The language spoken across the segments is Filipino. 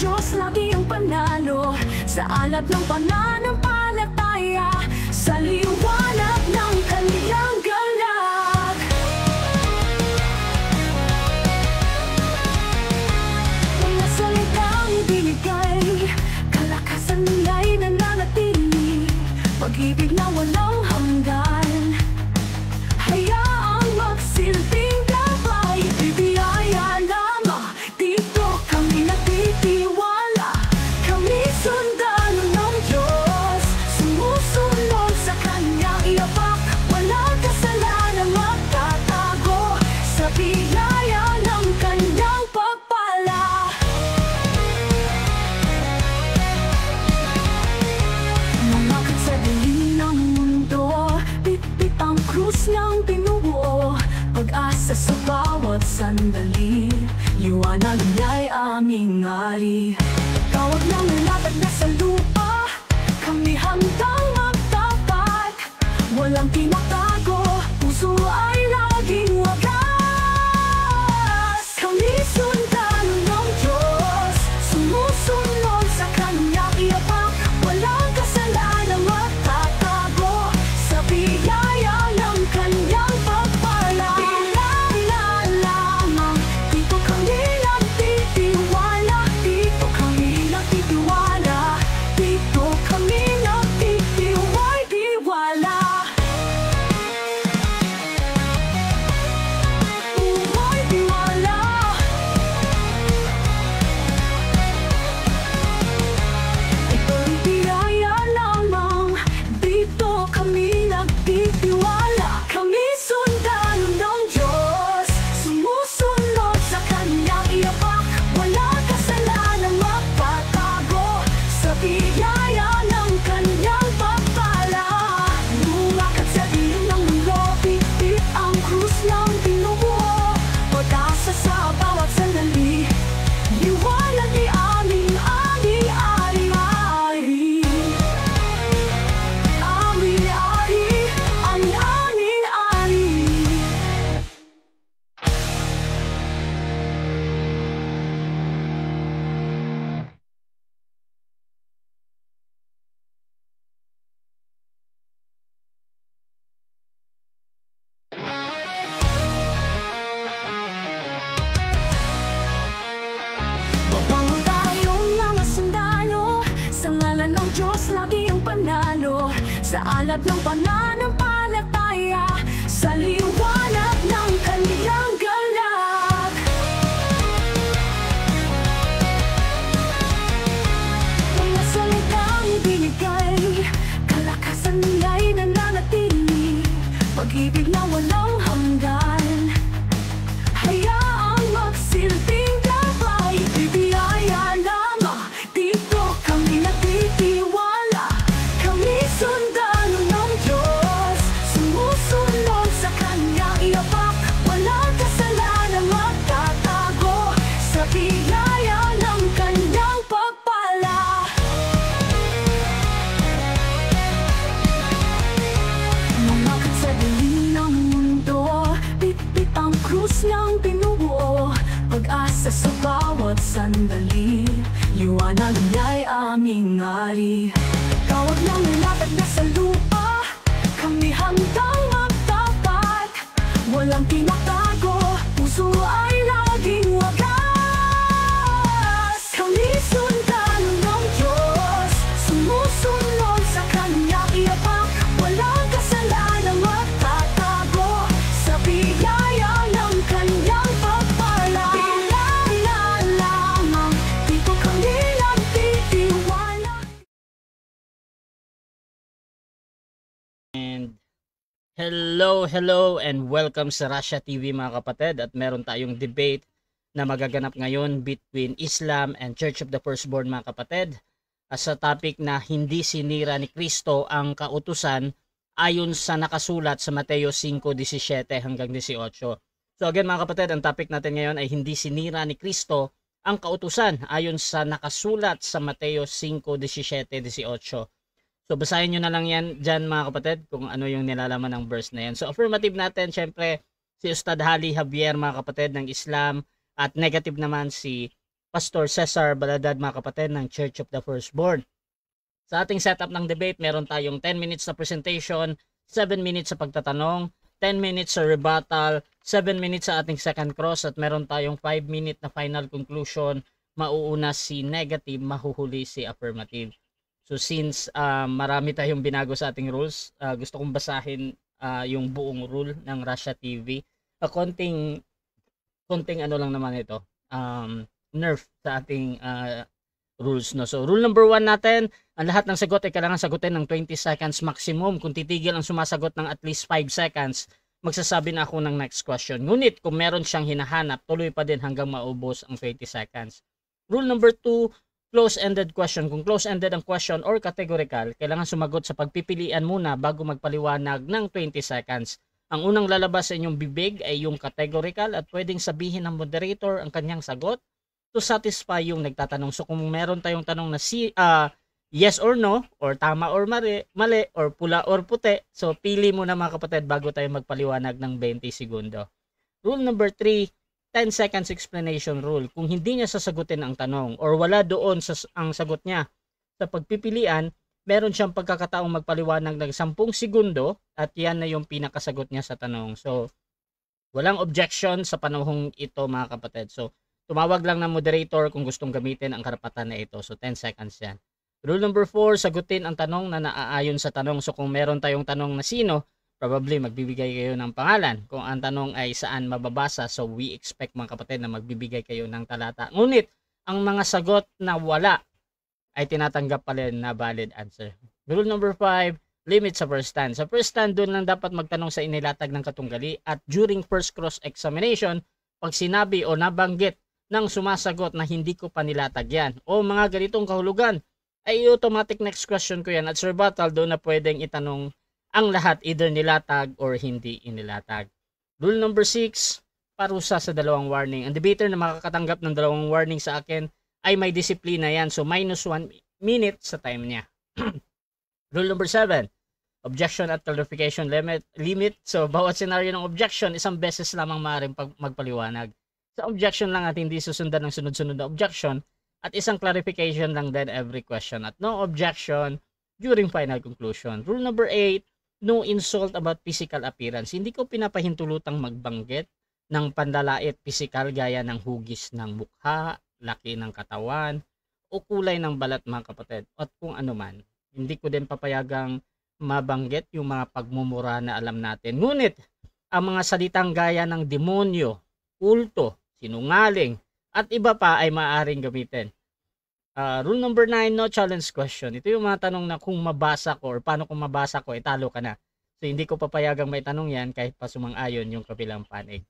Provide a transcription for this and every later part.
Diyos lagi ang panalo sa alat ng pananampalataya, sa liwanag ng Kaniyang galak. Mga salitang binigay, kalakasan niya'y nananatili, pag-ibig na walang hanggan, hayaang magsilbing gabay, bibiyaya lamang. Dito kami nagtitiwala, kami sundalo ng Diyos, sumusunod sa Kanyang iabak, walang kasalanang magtatago sa biyaya ng Kanyang pagpala. Lumakad sa dilim ng mundo, bitbit ang krus niyang binubuo, pag-asa sa bawat sandali, liwanag niya'y aming hari. Tawag ng latag na sa lupa, kami handang magtapat, walang tinatago, puso ay laging wagas. Kami sundalo ng Diyos, sumusunod sa Kanyang iabak, walang kasalanang magtatago sa biyaya ng Kanyang pagpala. Biyaya lamang, dito kami nagtitiwala, dito kami nagtitiwala, dito kami nagtitiwala. Uway tiwala. Ito'y biyaya lamang, dito kami nagtitiwala, kami sundalo ng Diyos, sumusunod sa Kanyang iabak, walang kasalanang magtatago sa biyaya ng Kanyang pagpala. Lumakad sa dilim ng mundo, bitbit ang krus niyang binubuo, pag-asa sa bawat sandali, liwanag ni aming ari-ari. Ari-ari, ang ari-ari. Mabango tayong mga sundalo, sa ngalan ng Diyos lagi ang panalo, sa alat ng pananampalataya, sa liwanag ng Kaniyang galak. Mga salitang binigay, kalakasan niya'y nananatili, pag-ibig na walang hanggan, hayaang magsilbing gabay, bibiyaya lamang. Dito kami nagtitiwala, kami sundalo ng Diyos, sumusunod sa Kanyang iabak, walang kasalanang magtatago sa biyaya ng Kanyang pagpala. Lumakad sa dilim ng mundo, bitbit ang krus niyang binubuo, pag-asa sa bawat sandali, liwanag niya'y aming hari. Tawag ng latag na sa lupa, kami handang magtapat, walang tinatago, puso ay laging wagas. Kami sundalo ng Diyos, sumusunod sa Kanyang iabak, walang kasalanang magtatago sa biyaya ng Kanyang pagpala. Biyaya lamang, dito kami nagtitiwala. And hello and welcome sa Russia TV mga kapatid, at meron tayong debate na magaganap ngayon between Islam and Church of the Firstborn mga kapatid, sa topic na hindi sinira ni Kristo ang kautusan ayon sa nakasulat sa Mateo 5:17 hanggang 18. So again mga kapatid, ang topic natin ngayon ay hindi sinira ni Kristo ang kautusan ayon sa nakasulat sa Mateo 5:17-18. So basahin nyo na lang yan dyan mga kapatid kung ano yung nilalaman ng verse na yan. So affirmative natin syempre si Ustad Hali Javier mga kapatid ng Islam, at negative naman si Pastor Cesar Baladad, mga kapatid, ng Church of the Firstborn. Sa ating setup ng debate, meron tayong 10 minutes na presentation, 7 minutes sa pagtatanong, 10 minutes sa rebuttal, 7 minutes sa ating second cross, at meron tayong 5 minute na final conclusion. Mauuna si negative, mahuhuli si affirmative. So since marami tayong binago sa ating rules, gusto kong basahin yung buong rule ng Russia TV. Konting ano lang naman ito, nerf sa ating rules, no. So rule number 1 natin, ang lahat ng sagot ay kailangan sagutin ng 20 seconds maximum. Kung titigil ang sumasagot ng at least 5 seconds, magsasabi na ako ng next question. Ngunit kung meron siyang hinahanap, tuloy pa din hanggang maubos ang 20 seconds. Rule number 2, close-ended question. Kung close-ended ang question or categorical, kailangan sumagot sa pagpipilian muna bago magpaliwanag ng 20 seconds. Ang unang lalabas sa inyong bibig ay yung categorical at pwedeng sabihin ng moderator ang kanyang sagot to satisfy yung nagtatanong. So kung meron tayong tanong na yes or no, or tama or mali, or pula or puti, so pili mo na, mga kapatid, bago tayo magpaliwanag ng 20 segundo. Rule number 3, 10 seconds explanation rule. Kung hindi niya sasagutin ang tanong or wala doon ang sagot niya sa pagpipilian, meron siyang pagkakataong magpaliwanag ng 10 segundo at yan na yung pinakasagot niya sa tanong. So walang objection sa panahong ito, mga kapatid. So tumawag lang ng moderator kung gustong gamitin ang karapatan na ito. So 10 seconds yan. Rule number 4, sagutin ang tanong na naaayon sa tanong. So kung meron tayong tanong na sino, probably magbibigay kayo ng pangalan. Kung ang tanong ay saan mababasa, so we expect, mga kapatid, na magbibigay kayo ng talata. Ngunit ang mga sagot na wala ay tinatanggap pa rin na valid answer. Rule number 5, limit sa first stand. Sa first stand, doon lang dapat magtanong sa inilatag ng katunggali, at during first cross examination, pag sinabi o nabanggit ng sumasagot na hindi ko pa nilatag yan o mga ganitong kahulugan, ay automatic next question ko yan. At sa rebuttal, doon na pwedeng itanong ang lahat, either nilatag or hindi inilatag. Rule number 6, parusa sa 2 warning. Ang debater na makakatanggap ng 2 warning sa akin ay may disiplina yan. So minus 1 minute sa time niya. Rule number 7, objection at clarification limit. So bawat scenario ng objection, isang beses lamang maaaring magpaliwanag. Sa objection lang at hindi susundan ng sunod-sunod na objection, at isang clarification lang then every question, at no objection during final conclusion. Rule number 8, no insult about physical appearance. Hindi ko pinapahintulutang magbanggit ng pandalait physical gaya ng hugis ng mukha, laki ng katawan, o kulay ng balat, mga kapatid, at kung ano man. Hindi ko din papayagang mabanggit yung mga pagmumura na alam natin. Ngunit ang mga salitang gaya ng demonyo, kulto, sinungaling, at iba pa ay maaaring gamitin. Rule number 9, no challenge question. Ito yung mga tanong na kung mabasa ko or paano kung mabasa ko, talo ka na. So hindi ko papayagang may tanong yan kahit pa sumang-ayon yung kabilang panig.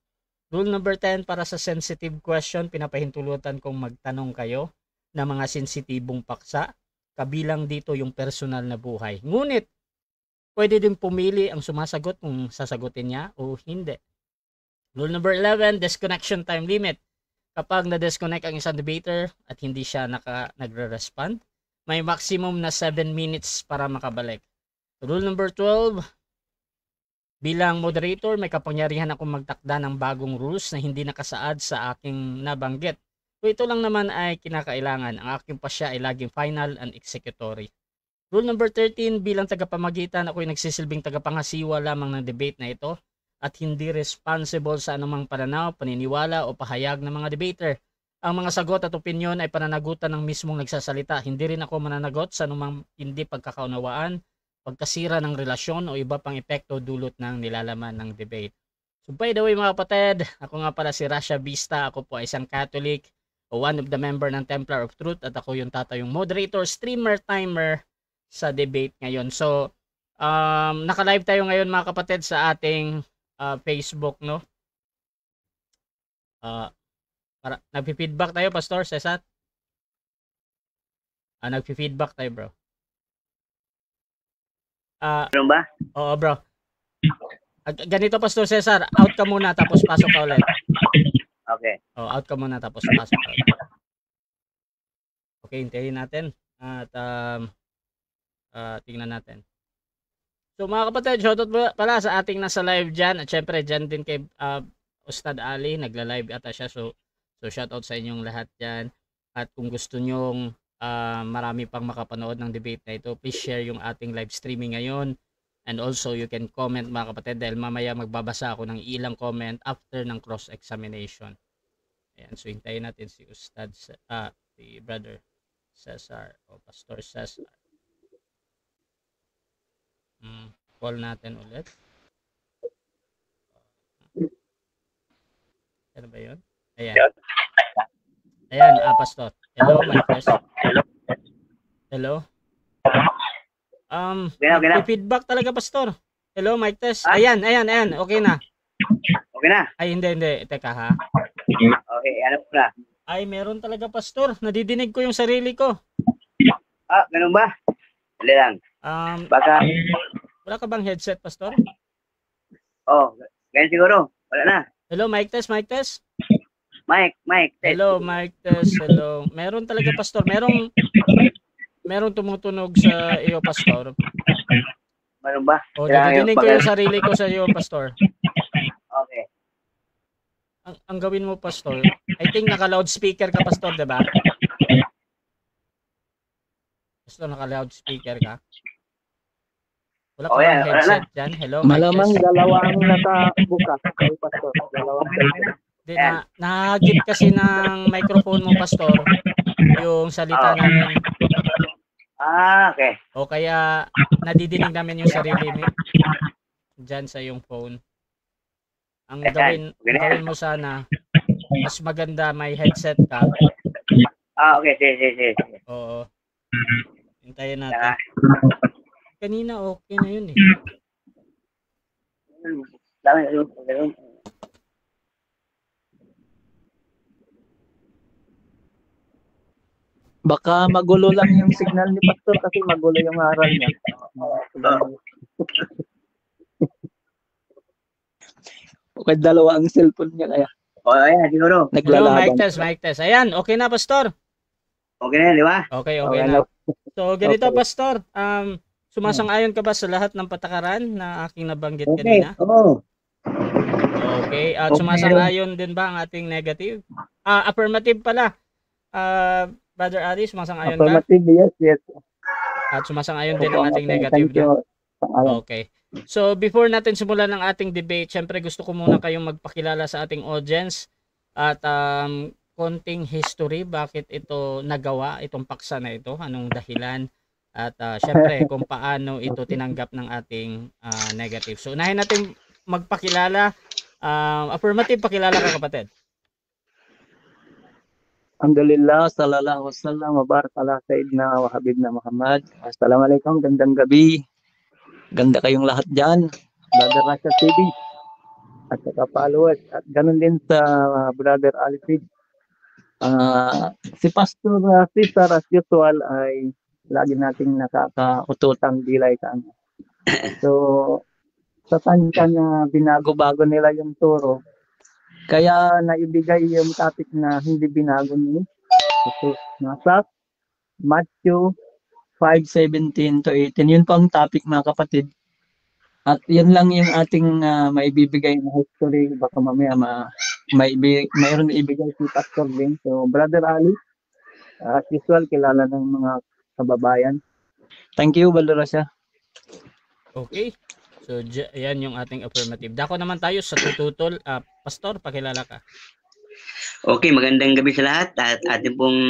Rule number 10, para sa sensitive question, pinapahintulutan kong magtanong kayo ng mga sensitibong paksa. Kabilang dito yung personal na buhay. Ngunit pwede din pumili ang sumasagot kung sasagutin niya o hindi. Rule number 11, disconnection time limit. Kapag na-disconnect ang isang debater at hindi siya nagre-respond, may maximum na 7 minutes para makabalik. Rule number 12, bilang moderator, may kapangyarihan akong magtakda ng bagong rules na hindi nakasaad sa aking nabanggit. Kung ito lang naman ay kinakailangan, ang aking pasya ay laging final and executory. Rule number 13, bilang tagapamagitan, ako'y nagsisilbing tagapangasiwa lamang ng debate na ito at hindi responsible sa anumang pananaw, paniniwala o pahayag ng mga debater. Ang mga sagot at opinyon ay pananagutan ng mismong nagsasalita. Hindi rin ako mananagot sa anumang hindi pagkakaunawaan, pagkasira ng relasyon o iba pang epekto dulot ng nilalaman ng debate. So by the way, mga kapatid, ako nga pala si Rasha Vista. Ako po ay isang Catholic o one of the member ng Templar of Truth, at ako yung tatayong moderator, streamer, timer sa debate ngayon. So naka-live tayo ngayon, mga kapatid, sa ating Facebook, no? Nagpi-feedback tayo, Pastor Cesar? Nagpi-feedback tayo, bro. Ano ba? Oo, bro. Ganito, Pastor Cesar, out ka muna tapos pasok ka ulit. Okay. Out ka muna tapos pasok ka ulit. Okay, hintayin natin at tingnan natin. So mga kapatid, shoutout pala sa ating nasa live dyan, at syempre dyan din kay Ustad Ali, nagla-live ata siya, so shoutout sa inyong lahat dyan. At kung gusto nyong marami pang makapanood ng debate na ito, please share yung ating live streaming ngayon. And also, you can comment mga kapatid dahil mamaya magbabasa ako ng ilang comment after ng cross-examination. Ayan, so hintayin natin si Ustad, si Brother Cesar o Pastor Cesar. Call natin ulit. Ano ba yun? Ayan. Ayan, Pastor. Hello, my friend. Hello. May feedback talaga, Pastor. Hello, mic test. Ayan. Okay na. Okay na? Ay, hindi. Teka, ha? Okay, ano po na? Ay, meron talaga, Pastor. Nadidinig ko yung sarili ko. Ganun ba? Dali lang. Baka... Wala ka bang headset, Pastor? Ganyan siguro. Wala na. Hello, mic test. Mic, test. Hello, mic test. Hello. Meron talaga, Pastor. Merong tumutunog sa iyo, Pastor. Meron ba? Nadidinig ko yung sarili ko sa iyo, Pastor. Okay. Ang gawin mo, Pastor, I think naka-loudspeaker ka, Pastor, diba? Pastor, naka-loudspeaker ka? Wala ka bang headset dyan? Hello, malamang dalawang nakabukas. Ay, Pastor. Dalawang nahagip kasi ng microphone mo, Pastor, yung salita namin. Okay. O kaya nadidinig namin yung sarili mo dyan sa yung phone. Ang gawin mo sana, mas maganda may headset ka. Okay. Sige. Oo. Hintayin natin. Kanina okay na yun eh. Baka magulo lang yung signal ni Pastor kasi magulo yung aral niya. Okay, dalawa ang cellphone niya kaya. Ayan, siguro. Hello, mic test. Ayan, okay na, Pastor. Okay na, di ba? Okay na. So, ganito, Pastor. Sumasang-ayon ka ba sa lahat ng patakaran na aking nabanggit kanina? Oo. Okay. At sumasang-ayon din ba ang ating negative? Affirmative pala. Brother Ali, sumasang-ayon ka? Affirmative, yes. At sumasang-ayon din ang ating negative na? Okay. So, before natin simulan ng ating debate, syempre gusto ko muna kayong magpakilala sa ating audience at konting history, bakit ito nagawa, itong paksa na ito, anong dahilan, at syempre kung paano ito tinanggap ng ating negative. So, unahin natin magpakilala. Affirmative, pakilala ka, kapatid. Alhamdulillah, sallallahu alaihi wasallam, mabarak ala Sayyidina wa Habibna Muhammad. Assalamualaikum, gandang gabi. Ganda kayong lahat dyan. Brother Rasha TV. At saka followers. At ganun din sa Brother Alfred. Si Pastor Cesar as usual ay lagi nating nakakaututang dilay ka. So, sa tansya na binago-bago nila yung turo, kaya naibigay yung topic na hindi binago ni Jesus. Nasa Matthew 5:17 to 18. Yun po ang topic, mga kapatid. At yun lang yung ating maibibigay na history. Baka mamaya mayroon ibigay si Pastor din. So, Brother Ali, as usual, kilala ng mga kababayan. Thank you, Brother Rasha. Okay. So, yan yung ating affirmative. Dako naman tayo sa tututol. Pastor, pakilala ka. Okay, magandang gabi sa lahat. At ating pong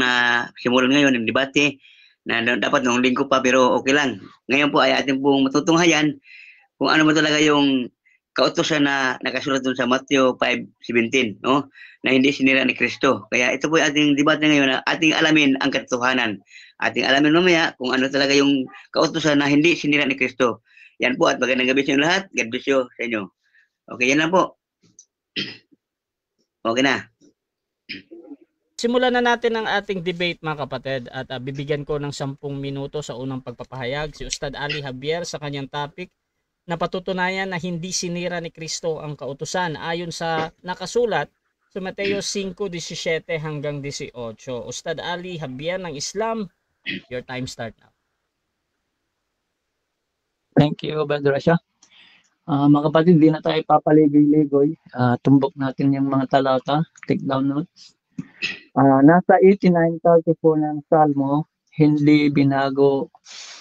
simulan ngayon ng debate na dapat noong linggo pa pero okay lang. Ngayon po ay ating pong matutunghayan kung ano ba talaga yung kautusan na nakasulat dun sa Matthew 5:17, no? Na hindi sinira ni Kristo. Kaya ito po yung ating debate ngayon na ating alamin ang katotohanan. Ating alamin mamaya kung ano talaga yung kautusan na hindi sinira ni Kristo. Yan po at magandang gabi sa inyo lahat. God bless you sa inyo. Okay, yan lang po. Okay na. Simulan na natin ang ating debate, mga kapatid, at bibigyan ko ng 10 minuto sa unang pagpapahayag si Ustad Ali Javier sa kanyang topic na patutunayan na hindi sinira ni Kristo ang kautusan ayon sa nakasulat sa Mateo 5:17 hanggang 18. Ustad Ali Javier ng Islam, your time start now. Thank you, Brother Rasha. Mga kapatid, di na tayo papaligoy-ligoy. Tumbok natin yung mga talata. Take down notes. Nasa 89:34 ng Salmo, hindi binago,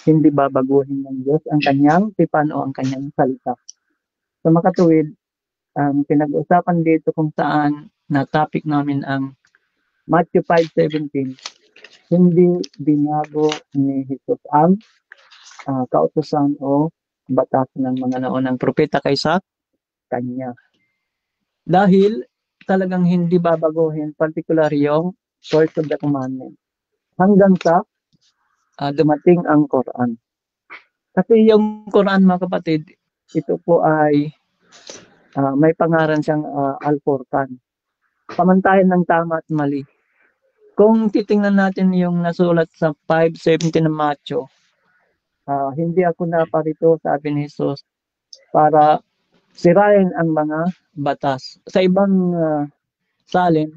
hindi babaguhin ng Diyos ang kanyang tipan o ang kanyang salita. Sa makatuwid, ang pinag-usapan dito kung saan na topic namin ang Matthew 5:17, hindi binago ni Jesus ang kautusan o batas ng mga naunang propeta kaysa kanya. Dahil talagang hindi babaguhin, particular yung first of the commandment. Hanggang sa dumating ang Quran. Kasi yung Quran, mga kapatid, ito po ay may pangalan siyang Al-Furqan. Pamantayan ng tama at mali. Kung titingnan natin yung nasulat sa 5:17 ng Matthew, hindi ako naparito, sabi ni Jesus, para sirain ang mga batas. Sa ibang salin,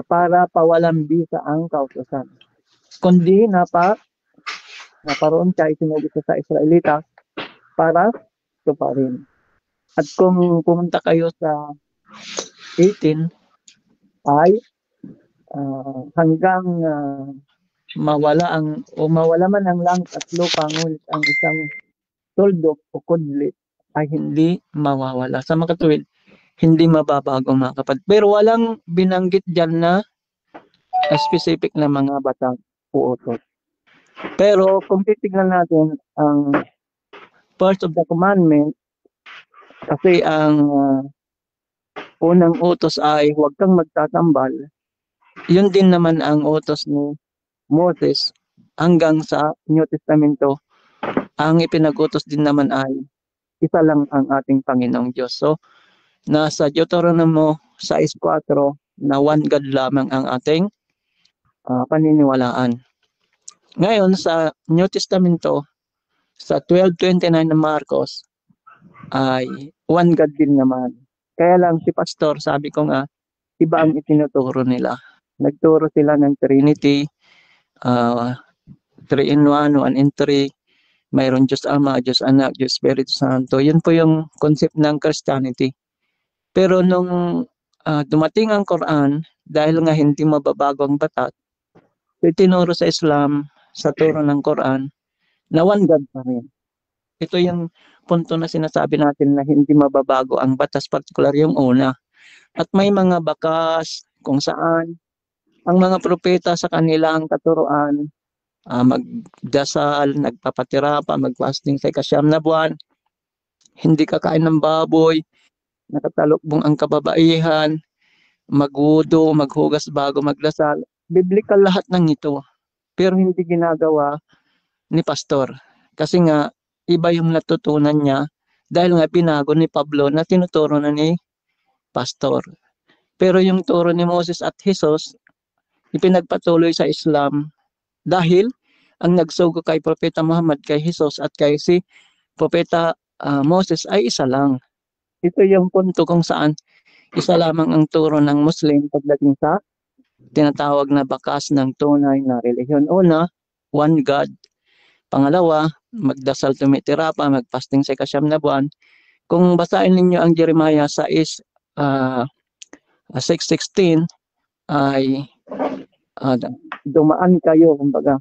para pawalang bisa ang kautusan. Kundi naparoon siya, isinugot sa Israelita para tuparin. At kung pumunta kayo sa 18, ay hanggang mawala man ang langit at lupa, ngunit ang isang tuldok o kudlit ay hindi mawawala. Sa makatuwid, hindi mababago, mga kapatid. Pero walang binanggit dyan na specific na mga batang o utos. Pero kung titignan natin ang first of the commandment, kasi ang unang utos ay huwag kang magtatambal. Yun din naman ang utos ni Moses hanggang sa New Testamento. Ang ipinag-utos din naman ay isa lang ang ating Panginoong Diyos. So, nasa Deuteronomy 6:4 na one God lamang ang ating paniniwalaan. Ngayon, sa New Testamento, sa 12:29 ng Marcos, ay one God din naman. Kaya lang si Pastor, sabi ko nga, iba ang itinuturo nila. Nagturo sila ng Trinity, 3 in 1, 1 in 3, mayroon Diyos Ama, Diyos Anak, Diyos Espiritu Santo. Yun po yung concept ng Christianity. Pero nung dumating ang Quran, dahil nga hindi mababago ang batas, itinuro sa Islam, sa turo ng Quran, na one God pa rin. Ito yung punto na sinasabi natin na hindi mababago ang batas, particular yung una. At may mga bakas kung saan ang mga propeta sa kanilang katuruan, magdasal, nagpapatira pa, mag-fasting sa ika-9 na buwan, hindi kakain ng baboy, nakatalukbong ang kababaihan, magwudo, maghugas bago magdasal. Biblical lahat ng ito. Pero hindi ginagawa ni Pastor. Kasi nga, iba yung natutunan niya dahil nga binago ni Pablo na tinuturo na ni Pastor. Pero yung turo ni Moses at Jesus, ipinagpatuloy sa Islam dahil ang nagsugo kay Propeta Muhammad, kay Jesus at kay si Propeta Moses ay isa lang. Ito yung punto kung saan isa lamang ang turo ng Muslim pagdating sa tinatawag na bakas ng tunay na relihiyon. Una, one God. Pangalawa, magdasal, tumitira pa, magfasting sa ika-9 na buwan. Kung basahin ninyo ang Jeremiah 6:16 ay dumaan kayo, kumbaga.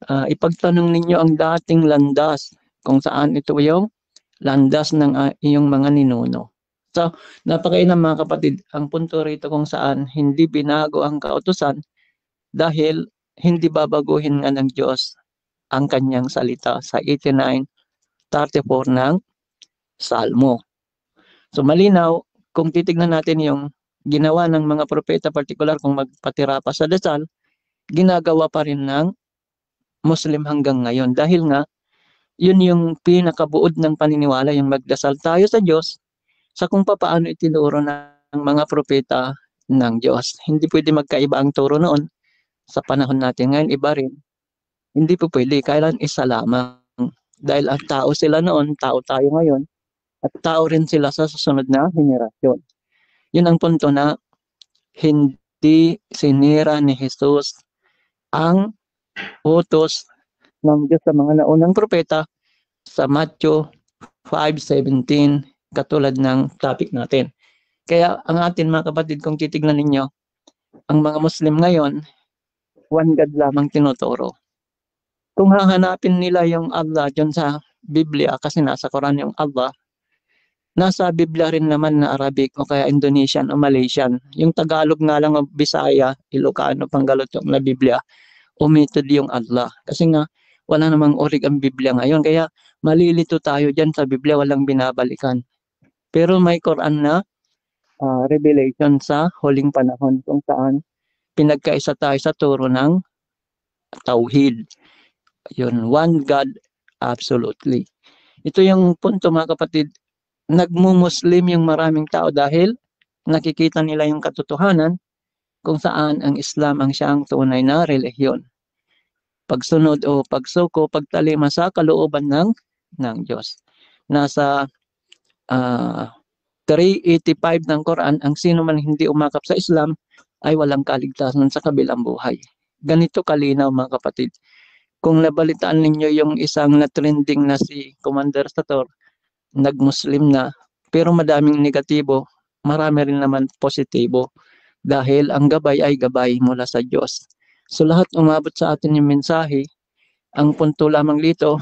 Ipagtanong ninyo ang dating landas kung saan ito yung landas ng iyong mga ninuno. So, napakainam, mga kapatid, ang punto rito kung saan hindi binago ang kautusan dahil hindi babaguhin nga ng Diyos ang kanyang salita sa 89:34 ng Salmo. So, malinaw, kung titignan natin yung ginawa ng mga propeta, particular kung magpatira pa sa dasal, ginagawa pa rin ng Muslim hanggang ngayon. Dahil nga, yun yung pinakabuod ng paniniwala, yung magdasal tayo sa Diyos sa kung paano itinuro ng mga propeta ng Diyos. Hindi pwede magkaiba ang turo noon. Sa panahon natin ngayon, iba rin. Hindi po pwede. Kailan isa lamang. Dahil ang tao sila noon, tao tayo ngayon, at tao rin sila sa susunod na henerasyon. Yun ang punto na hindi sinira ni Jesus ang utos ng Diyos sa mga naunang propeta sa Matthew 5:17, katulad ng topic natin. Kaya ang atin, mga kapatid, kung titignan ninyo, ang mga Muslim ngayon, one God lamang tinuturo. Kung hahanapin nila yung Allah dyan sa Biblia, kasi nasa Quran yung Allah, nasa Biblia rin naman na Arabic o kaya Indonesian o Malaysian. Yung Tagalog nga lang o Bisaya, Ilocano, Panggalot yung na Biblia, omitted yung Allah. Kasi nga, wala namang orig ang Biblia ngayon. Kaya malilito tayo dyan sa Biblia, walang binabalikan. Pero may Quran na revelation sa huling panahon kung saan pinagkaisa tayo sa turo ng Tauhid. Yun, one God, absolutely. Ito yung punto mga kapatid, nagmumuslim yung maraming tao dahil nakikita nila yung katotohanan kung saan ang Islam ang siyang tunay na relihiyon. Pagsunod o pagsuko, pagtalima sa kalooban ng Diyos. Nasa 385 ng Quran, ang sino man hindi umakap sa Islam ay walang kaligtasan sa kabilang buhay. Ganito kalinaw mga kapatid. Kung nabalitaan ninyo yung isang na trending na si Commander Sator, nag-Muslim na, pero madaming negatibo, marami rin naman positibo. Dahil ang gabay ay gabay mula sa Diyos. So lahat umabot sa atin yung mensahe. Ang punto lamang dito,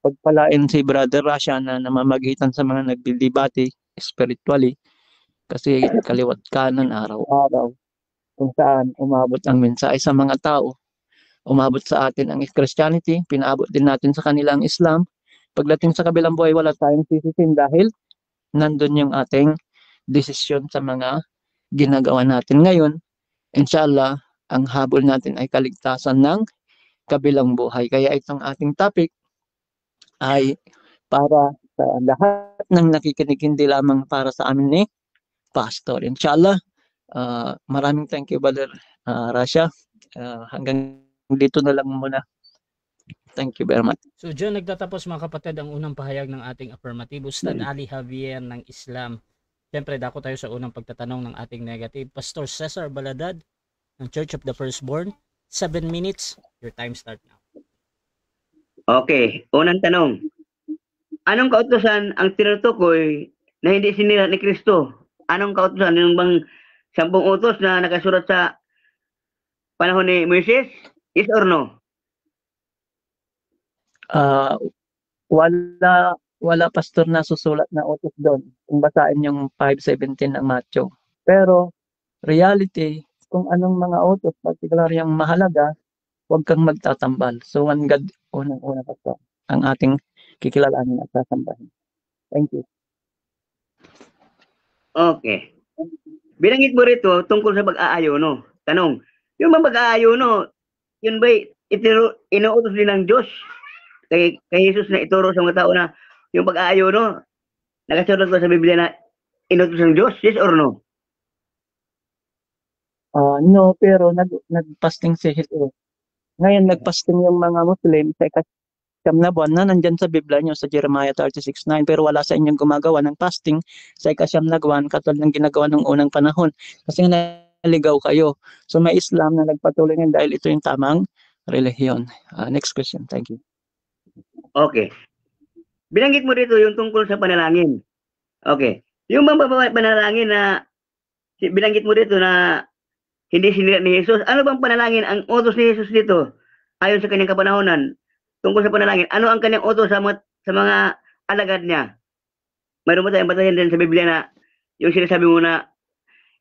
pagpalain si Brother Rasha na namamagitan sa mga nagdidebate spiritually. Kasi kaliwat kanan araw-araw kung saan umabot ang mensahe sa mga tao. Umabot sa atin ang Christianity, pinaabot din natin sa kanilang Islam. Pagdating sa kabilang buhay, wala tayong sisisin dahil nandun yung ating desisyon sa mga ginagawa natin ngayon. Inshallah, ang habol natin ay kaligtasan ng kabilang buhay. Kaya itong ating topic ay para sa lahat ng nakikinig, hindi lamang para sa amin ni Pastor. Inshallah, maraming thank you, Brother Rasha. Hanggang dito na lang muna. Thank you very much. So John, nagtatapos mga kapatid ang unang pahayag ng ating affirmative. Ustad Ali Javier ng Islam. Siyempre, dako tayo sa unang pagtatanong ng ating negative. Pastor Cesar Baladad ng Church of the Firstborn. 7 minutes. Your time start now. Okay, unang tanong. Anong kautusan ang tinutukoy na hindi sinira ni Kristo? Anong kautusan? Yung bang 10 utos na nakasulat sa panahon ni Moises? Yes or no? Wala pastor na susulat na utos doon. Kung basahin yung 5:17 ng Matthew. Pero reality, kung anong mga utos, particular yung mahalaga, huwag kang magtatambal. So one God, unang-una pastor, ang ating kikilalanin at sasambahin. Thank you. Okay. Binanggit mo rito tungkol sa pag-aayono. Tanong, yung mga pag-aayono, yun ba inuutos din ng Diyos? Kay Jesus na ituro sa mga tao na yung pag-aayono, nakasulat ba sa Biblia na inutos ng Diyos? Yes or no? No, pero nagpasting si Jesus. Ngayon, nagpasting yung mga Muslim sa ikasyam na buwan na nandyan sa Biblia nyo sa Jeremiah 36:9, pero wala sa inyong gumagawa ng fasting sa ikasyam na buwan katulad ng ginagawa ng unang panahon. Kasi naligaw kayo. So may Islam na nagpatuloy ngayon dahil ito yung tamang relihiyon. Next question. Thank you. Okay. Binanggit mo dito yung tungkol sa panalangin. Okay. Yung mga panalangin na binanggit mo dito na hindi sinira ni Jesus, ano bang panalangin ang utos ni Jesus dito? Ayon sa kanyang kapanahonan, tungkol sa panalangin, ano ang kanyang utos sa mga alagad niya? Mayroon ba tayong batayan din sa Biblia na yung sinasabi mo na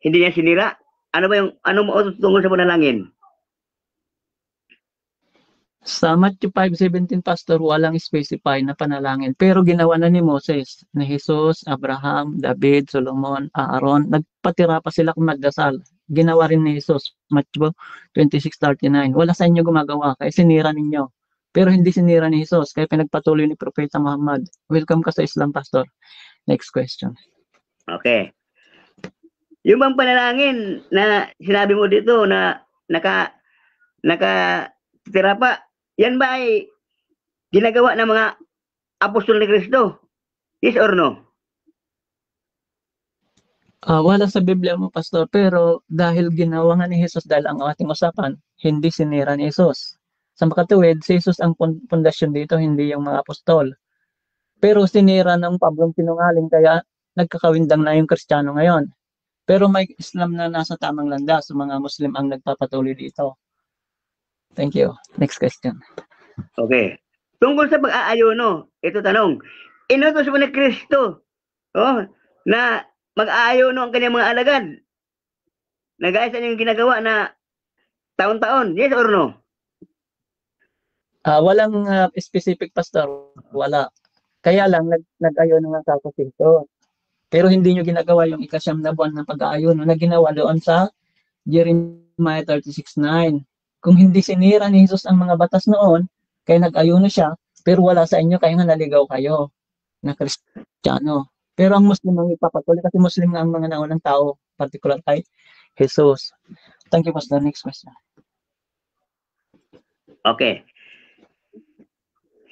hindi niya sinira? Ano ba yung utos tungkol sa panalangin? Sa Matthew 5:17, Pastor, walang specify na panalangin. Pero ginawa na ni Moses, ni Jesus, Abraham, David, Solomon, Aaron. Nagpatira pa sila kung magdasal. Ginawa rin ni Jesus, Matthew 26:39. Wala sa inyo gumagawa, kaya sinira ninyo. Pero hindi sinira ni Jesus, kaya pinagpatuloy ni Propeta Muhammad. Welcome ka sa Islam, Pastor. Next question. Okay. Yung bang panalangin na sinabi mo dito na nakatira pa, yan ba ay ginagawa ng mga apostol ni Kristo? Yes or no? Wala sa Biblia mo, Pastor, pero dahil ginawa nga ni Jesus, dahil ang ating usapan, hindi sinira ni Jesus. Sa makatuwid, si Jesus ang pundasyon dito, hindi yung mga apostol. Pero sinira ng Pablong sinungaling, kaya nagkakawindang na yung Kristiyano ngayon. Pero may Islam na nasa tamang landas, mga Muslim ang nagpapatuloy dito. Thank you. Next question. Okay. Tungkol sa pag-aayono, ito tanong. Inutos mo ni Kristo, na mag-aayono ang kanyang mga alagad. Nagaya sa yung ginagawa na taon-taon. Yes or no? Walang specific pastor. Wala. Kaya lang, nag-ayono nga sa Kristo. Pero hindi nyo ginagawa yung ikasyam na buwan ng pag-aayono na ginawa doon sa Jeremiah 36:9. Kung hindi sinira ni Jesus ang mga batas noon, kaya nag-ayuno siya, pero wala sa inyo, kaya nga naligaw kayo na Kristiyano. Pero ang Muslim ang ipapatuloy kasi Muslim nga ang mga naunang tao, particular kay Jesus. Thank you, Pastor. Next question. Okay.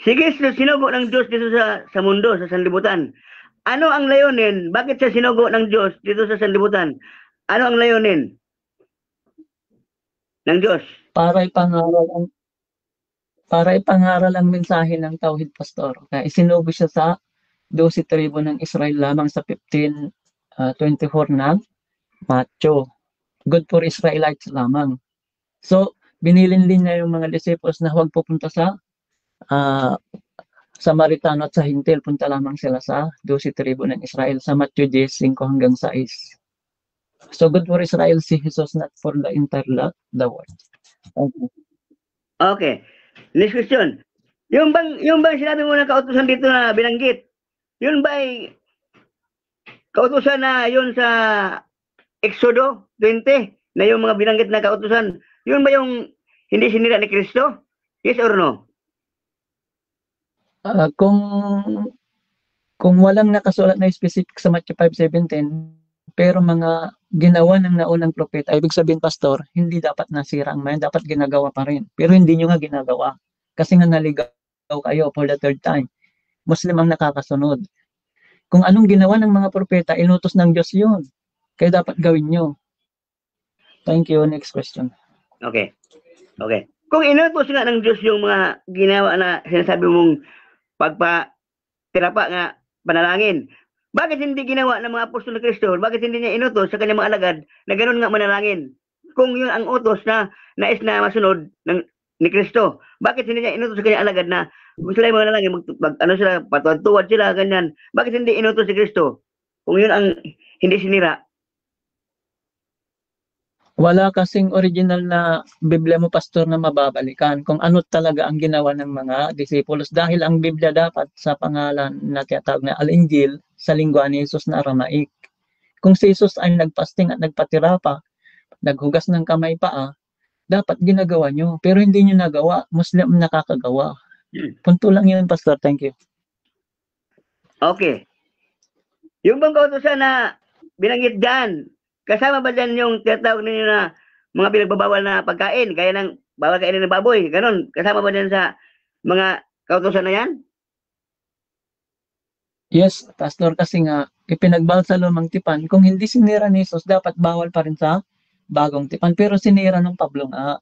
Sige, sinugo ng Diyos dito sa mundo, sa sanlibutan. Ano ang layunin? Bakit siya sinugo ng Diyos dito sa sanlibutan? Ano ang layunin ng Diyos? Para ipangaral ang mensahe ng Tauhid, Pastor. Kaya isinugo siya sa 12 tribo ng Israel lamang sa 15:24 na Matthew. Good for Israelites lamang. So, binilinlin niya yung mga disciples na huwag pupunta sa Samaritano at sa Hintil, punta lamang sila sa 12 tribo ng Israel sa Matthew 10:5-6. So good for Israel si Jesus, not for the entire the world. Thank you. Okay. Next question. Yung bang sinabi mo na kautusan dito na binanggit, yun ba ay kautusan na yun sa Exodo 20 na yung mga binanggit na kautusan, yun ba yung hindi sinira ni Kristo? Yes or no? Kung walang nakasulat na specific sa Matthew 5:17, pero mga ginawa ng naunang propeta, ibig sabihin, Pastor, hindi dapat nasira ang mayan, dapat ginagawa pa rin. Pero hindi nyo nga ginagawa. Kasi nga naligaw kayo for the third time. Muslim ang nakakasunod. Kung anong ginawa ng mga propeta, inutos ng Diyos yun. Kaya dapat gawin nyo. Thank you. Next question. Okay. Okay. Kung inutos nga ng Diyos yung mga ginawa na sinasabi mong pagpa-tirapa nga panalangin, bakit hindi ginawa ng mga apostol ng Kristo? Bakit hindi niya inutos sa kanyang mga alagad na ganoon nga manalangin? Kung yun ang utos na nais na masunod ni Kristo, bakit hindi niya inutos sa kanyang alagad na sila yung manalangin, sila, patuwad-tuwad sila, ganyan. Bakit hindi inutos si Kristo? Kung yun ang hindi sinira. Wala kasing original na Biblia mo, Pastor, na mababalikan kung ano talaga ang ginawa ng mga disipulos. Dahil ang Biblia dapat sa pangalan na tinatawag na Al-Injil sa lingwa ni Jesus na Aramaic. Kung si Jesus ay nagpasting at nagpatirapa, naghugas ng kamay pa, dapat ginagawa nyo. Pero hindi nyo nagawa. Muslim nakakagawa. Punto lang yun, Pastor. Thank you. Okay. Yung bang kautusan na binanggit dyan, kasama ba dyan yung tinatawag ninyo na mga pinagbabawal na pagkain, gaya ng bawal kainin ng baboy, ganon? Kasama ba dyan sa mga kautusan na yan? Yes, Pastor, kasi nga, ipinagbawal sa lumang tipan. Kung hindi sinira ni Jesus, dapat bawal pa rin sa bagong tipan. Pero sinira ng Pablo nga.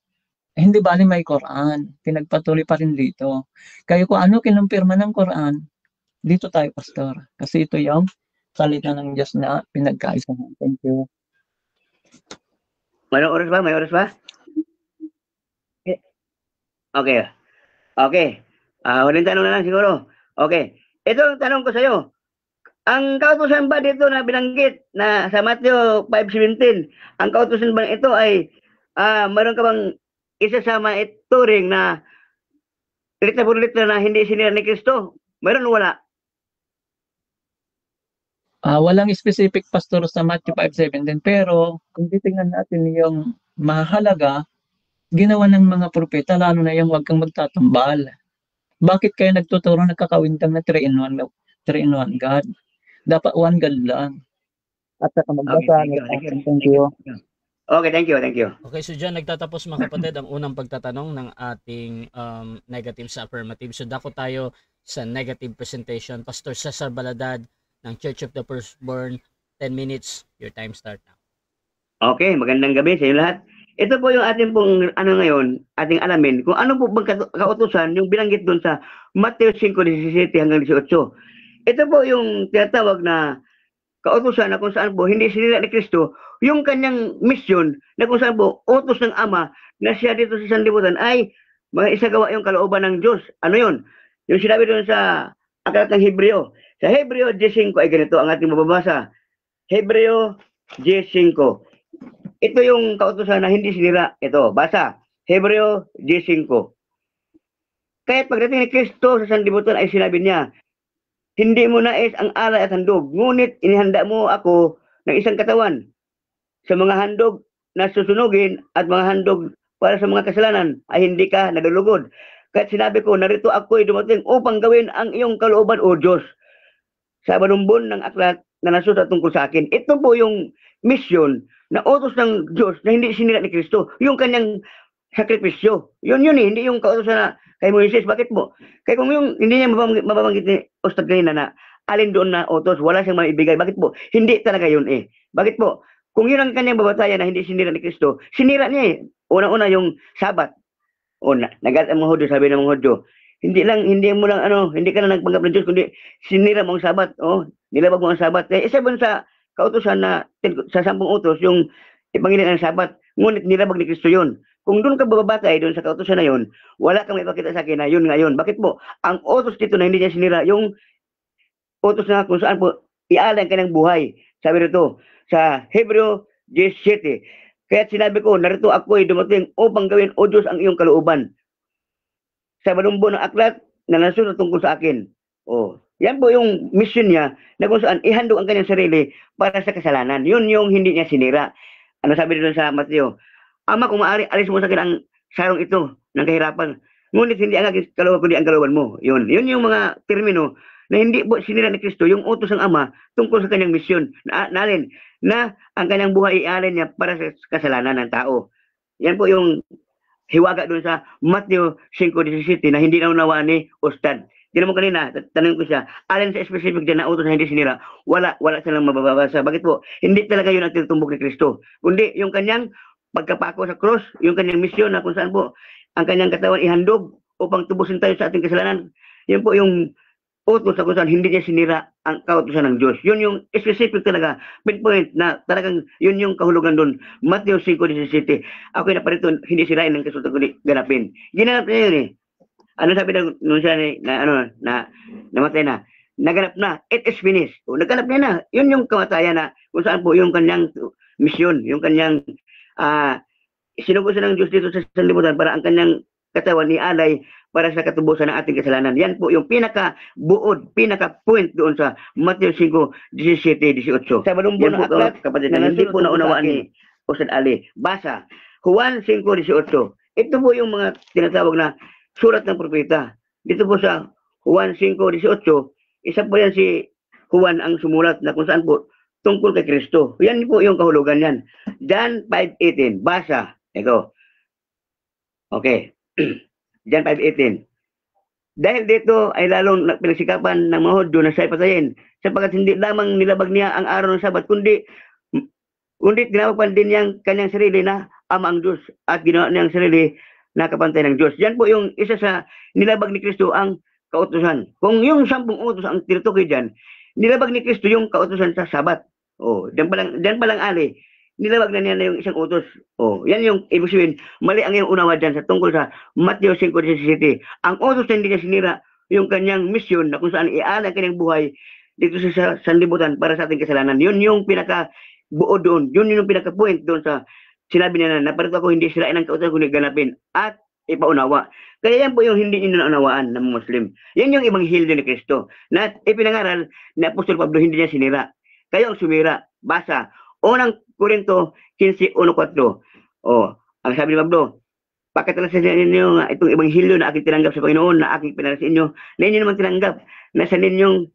Hindi bali may Quran. Pinagpatuloy pa rin dito. Kaya kung ano kinumpirma ng Quran, dito tayo, Pastor. Kasi ito yung salita ng Diyos na pinagkaisahan. Thank you. May oras ba? May oras ba? Okay. Okay. Huling tanong na lang siguro. Okay. Ito ang tanong ko sa iyo. Ang kautusan ba dito na binanggit na sa Matthew 5:17, ang kautusan ba ito ay mayroon ka bang isasama ituring na litra por litra na hindi sinira ni Kristo? Mayroon o wala? Walang specific, Pastor, sa Matthew 5:17, pero kung titingnan natin yung mahalaga, ginawa ng mga propeta, lalo na yung huwag kang magtatambal. Bakit kayo nagtuturo nagkakawintang na 3-in-1 God? Dapat one God lang. At saka magbasa. Thank you. Okay, thank you. Okay, so dyan nagtatapos, mga kapatid, ang unang pagtatanong ng ating negative sa affirmative. So dako tayo sa negative presentation. Pastor Cesar Baladad ng Church of the Firstborn, 10 minutes, your time start now. Okay, magandang gabi sa inyo lahat. Ito po yung ating pong ngayon, ating alamin kung ano po bang kautusan yung binanggit doon sa Matthew 5:17 hanggang 18. Ito po yung tinatawag na kautusan na kung saan po hindi sinira ni Kristo yung kanyang misyon na kung saan po utos ng Ama na siya dito sa sanlibutan ay mga isagawa yung kalooban ng Diyos. Ano yun? Yung sinabi doon sa aklat ng Hebreo. Sa Hebreo 10:5 ay ganito ang ating mababasa. Hebreo 10:5. Ito yung kautusan na hindi sinira. Ito, basa. Hebreo 10:5. Kaya pagdating ni Kristo sa sanlibutan ay sinabi niya, hindi mo nais ang alay at handog, ngunit inihanda mo ako ng isang katawan sa mga handog na susunugin at mga handog para sa mga kasalanan ay hindi ka nalulugod. Kaya sinabi ko, narito ako'y dumating upang gawin ang iyong kalooban, O Diyos, sa banumbon ng aklat na nasulat tungkol sa akin. Ito po yung mission na utos ng Diyos na hindi sinira ni Kristo. Yung kanyang sakripisyo. Yun eh, hindi yung kautosan na kay Moises. Bakit po? Kaya kung yung hindi niya mababanggit ni Ustad kanina na alin doon na utos, wala siyang maibigay. Bakit po? Hindi talaga yun eh. Bakit po? Kung yun ang kanyang babatayan na hindi sinira ni Kristo, sinira niya eh. Una-una yung Sabat. O nagat ang mga Hudyo, sabi ng mga Hudyo. Hindi mo lang hindi ka na nagpanggap ng Diyos, kundi sinira mo ang Sabat. Nilabag mo ang Sabat. Eh, isa ba sa kautosan na sa 10 utos, yung ipangilin ang Sabat, ngunit nilabag ni Kristo yun. Kung doon ka babatay doon sa kautosan na yun, wala kang maipakita sa akin na yun ngayon. Bakit po? Ang utos dito na hindi niya sinira, yung utos na kung saan po ialay ang kanyang buhay. Sabi rito, sa Hebreo 17. Kaya sinabi ko, narito ako'y dumating upang gawin, O Diyos, ang iyong kalooban. Sa balumbo ng aklat na nasulat tungkol sa akin. Yan po yung mission niya na kung saan ihandog ang kanyang sarili para sa kasalanan. Yun yung hindi niya sinira. Ano sabi dito sa Mateo? Ama, kung maaari, alis mo sa akin ang sarong ito ng kahirapan. Ngunit hindi ang aking kalooban, kundi ang kalooban mo. Yun yung mga termino na hindi po sinira ni Kristo, yung utos ng Ama tungkol sa kanyang misyon. Na ang kanyang buhay ialay niya para sa kasalanan ng tao. Yan po yung hiwaga doon sa Mateo 5:17 na hindi naunawa ni Ustad. Tinan mo kanina, tanong ko siya, alin sa specific dyan na utos na hindi sinira, wala silang mababasa. Bakit po? Hindi talaga yun ang tinutumbok ni Kristo. Kundi yung kanyang pagkapako sa cross, yung kanyang misyon na kung saan po ang kanyang katawan ihandog upang tubusin tayo sa ating kasalanan. Yan po yung utos sa kung saan hindi niya sinira ang kautusan ng Diyos. Yun yung specific talaga, pinpoint na talagang yun yung kahulugan doon. Mateo 5:17. Ako'y naparito, hindi sirain ng kasultan kundi ganapin. Ginanap niya yun eh. Ano sabi nung siya na namatay na? Naganap na. It is finished. Naganap niya na. Yun yung kamatayan na kung saan po yung kanyang misyon, yung kanyang sinugusan ng Diyos dito sa sanlibutan para ang kanyang katawan ni alay para sa katubusan ng ating kasalanan. Yan po yung pinaka-buod, pinaka-point doon sa Mateo 5:17-18. Sa balumbo ng aklat, kapatid, na hindi po naunawaan ni Ustad Ali. Basa, Juan 5:18. Ito po yung mga tinatawag na surat ng propeta. Dito po sa Juan 5:18, isa po yan si Juan ang sumulat na kung saan po tungkol kay Kristo. Yan po yung kahulugan yan. John 5:18. Basa. Ito. Okay. John 5:18. Dahil dito ay lalong pinagsikapan ng mga Hudyo na siya'y patayin, sapagkat hindi lamang nilabag niya ang araw ng Sabat, kundi ginawapan din niyang kanyang sarili na ama ang Diyos at ginawa niyang sarili na kapantay ng Diyos. Yan po yung isa sa nilabag ni Kristo ang kautusan. Kung yung 10 utos ang tinutukoy dyan, nilabag ni Kristo yung kautusan sa Sabat. Diyan pa lang ali. Nilabag na niya na yung isang utos. Yan yung ibig sabihin, mali ang iyong unawa dyan sa tungkol sa Mateo 5:17. Ang utos na hindi niya sinira, yung kanyang misyon na kung saan ialay ang kanyang buhay dito sa sanlibutan para sa ating kasalanan. Yun yung pinaka-buo doon. Yun yung pinaka-point doon sa sinabi niya na naparito ako hindi sirain ang kautusan kundi ganapin at ipaunawa. Kaya yan po yung hindi niyo naunawaan ng Muslim. Yan yung ebanghelyo ni Kristo na ipinangaral ni Apostol Pablo, hindi niya sinira. Kayo ang sumira. Basa. Unang Korinto 15:1-4. Ang sabi ni Pablo, pakatalasan ninyo nga itong ebanghelyo na aking tinanggap sa Panginoon, na aking pinara sa inyo, na inyo naman tinanggap, na sa ninyong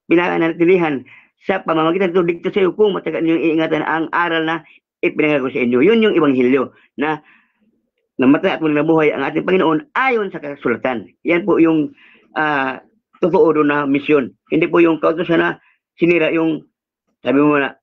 pinanatilihan sa pamamagitan ito, dito sa iyo kung matagal ninyong iingatan ang aral na ipinangaral ko sa inyo. Yun yung ebanghelyo na namatay at muling nabuhay ang ating Panginoon ayon sa kasulatan. Yan po yung totoo doon na misyon. Hindi po yung kautusan na sinira yung sabi mo na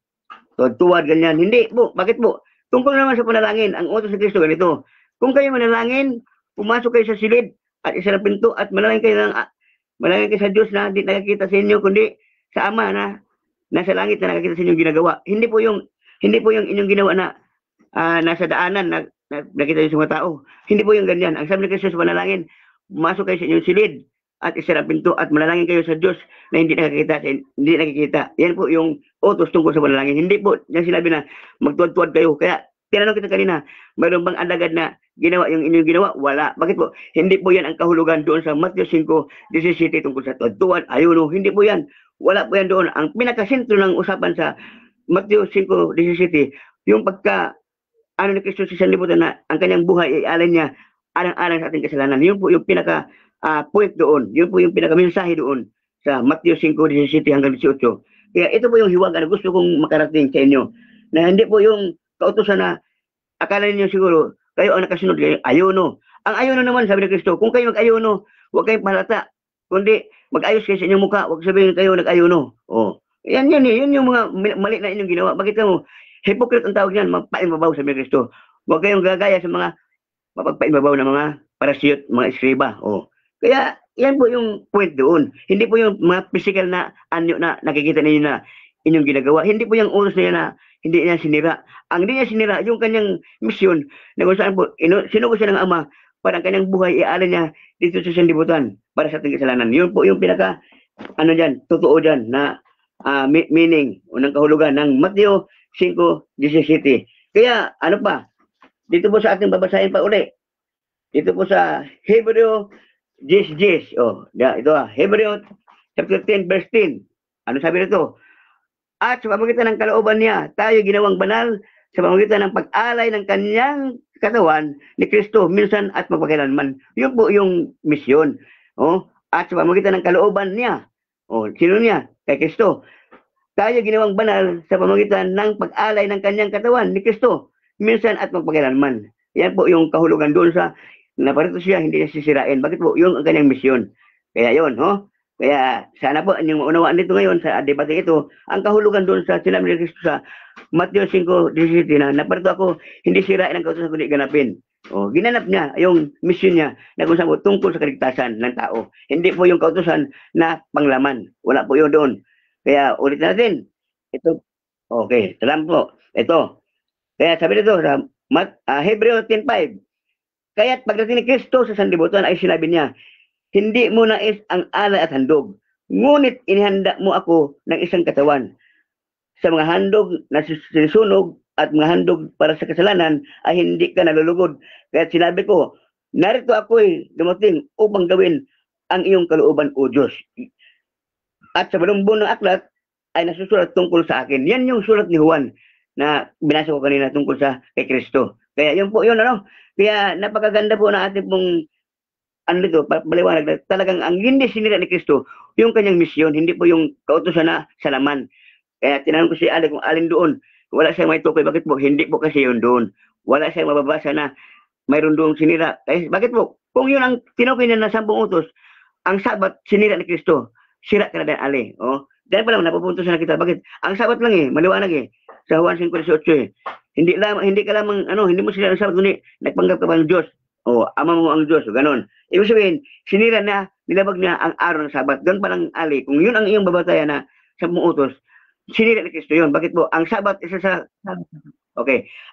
tuwad ganyan. Hindi po. Bakit po? Tungkol naman sa panalangin, ang utos ni Kristo ganito. Kung kayo manalangin, pumasok kayo sa silid at isa na pinto at manalangin kayo sa Diyos na hindi nakikita sa inyo kundi sa Ama na nasa langit na nakakita sa inyong ginagawa. Hindi po yung inyong ginawa na nasa daanan na nakita niyo sa mga tao. Hindi po yung ganyan. Ang sabi ni Kristo sa panalangin, pumasok kayo sa inyong silid at isara ang pinto at manalangin kayo sa Diyos na hindi nakikita. Yan po yung utos tungkol sa panalangin. Hindi po yan sinabi na magtuwad-tuwad kayo. Kaya tinanong kita kanina, mayroon bang alagad na ginawa yung inyong ginawa? Wala. Bakit po? Hindi po yan ang kahulugan doon sa Matthew 5:17 tungkol sa tuwad, ayuno. Hindi po yan. Wala po yan doon. Ang pinakasentro ng usapan sa Matthew 5:17, yung ni Kristo sa sanlibutan na ang kanyang buhay ay alay niya alang-alang sa ating kasalanan. Yun po yung pinaka point doon. Yun po yung pinaka mensahe doon sa Matthew 5:17 hanggang 18. Kaya ito po yung hiwaga na gusto kong makarating sa inyo. Na hindi po yung kautusan na akala niyo siguro kayo ang nakasunod kayo ayuno. Ang ayuno naman, sabi ni Kristo, kung kayo mag-ayuno, huwag kayong pahalata. Kundi mag-ayos kayo sa inyong mukha, huwag sabihin kayo nag-ayuno. Yan yung mga mali na inyong ginawa. Bakit ka mo? Hypocrite ang tawag yan, magpaimbabaw, sabi ni Kristo. Huwag kayong gagaya sa mga mapagpaimbabaw na mga parasiyot, mga eskriba. Kaya yan po yung point doon. Hindi po yung mga physical na anyo na nakikita ninyo na inyong ginagawa. Hindi po yung utos na yan na hindi niya sinira. Ang hindi niya sinira, yung kanyang misyon na kung saan po, sinugo siya ng Ama para ang kanyang buhay iaalay niya dito sa sanlibutan para sa ating kasalanan. Yun po yung pinaka, totoo dyan na meaning o ng kahulugan ng Matthew 5:17. Kaya, dito po sa ating babasahin pa uli. Dito po sa Hebreo 10:10. Ito Hebreo chapter 10 verse 10. Ano sabi nito? At sa pamamagitan ng kalooban niya, tayo ginawang banal sa pamamagitan ng pag-alay ng kanyang katawan ni Kristo minsan at magpakailanman. Yun po yung misyon. At sa pamamagitan ng kalooban niya. Sino niya? Kay Kristo. Tayo ginawang banal sa pamamagitan ng pag-alay ng kanyang katawan ni Kristo minsan at magpakailanman. Yan po yung kahulugan doon sa naparito siya, hindi niya sisirain. Bakit po? Yung ang kanyang misyon. Kaya yun, Kaya sana po yung maunawaan dito ngayon sa debate ito, ang kahulugan doon sa sinabi ni Kristo sa Matthew 5:17 na naparito ako, hindi sirain ang kautusan kundi ganapin. Ginanap niya yung mission niya na kung saan po tungkol sa kaligtasan ng tao. Hindi po yung kautusan na panglaman. Wala po yun doon. Kaya ulit natin. Ito. Okay. Salamat po. Ito. Kaya sabi nito sa Hebreo 10:5. Kaya't pagdating ni Kristo sa sanlibutan ay sinabi niya, hindi mo nais ang alay at handog, ngunit inihanda mo ako ng isang katawan. Sa mga handog na sinusunog at mga handog para sa kasalanan ay hindi ka nalulugod. Kaya sinabi ko, narito ako'y dumating upang gawin ang iyong kalooban, O Diyos. At sa balumbong ng aklat ay nasusulat tungkol sa akin. Yan yung sulat ni Juan na binasa ko kanina tungkol sa kay Kristo. Kaya yun po yun, Kaya napakaganda po na ating pong paliwanag na talagang ang hindi sinira ni Kristo, yung kanyang misyon, hindi po yung kautusan na salaman. Kaya tinanong ko si Ali kung alin doon. Wala siyang may tukoy. Bakit po? Hindi po kasi yun doon. Wala siyang mababasa na mayroon doon sinira. Bakit po? Kung yun ang tinukoy niya na 10 utos, ang Sabat sinira ni Kristo. Sira ka na din, Ali. Dahil pa lang, napupuntos na kita. Bakit? Ang Sabat lang maliwanag sa Juan 5:18 Hindi ka lamang, hindi mo sinira ang Sabat, kundi nagpanggap ka pa ng Diyos. Ama mo ang Diyos. Ganon. Ibig sabihin, sinira na, nilabag niya ang araw ng Sabat. Doon pa lang, Ali, kung yun ang iyong babatayan na 10 utos, sinira ni Kristo yun. Bakit po? Ang Sabat isa sa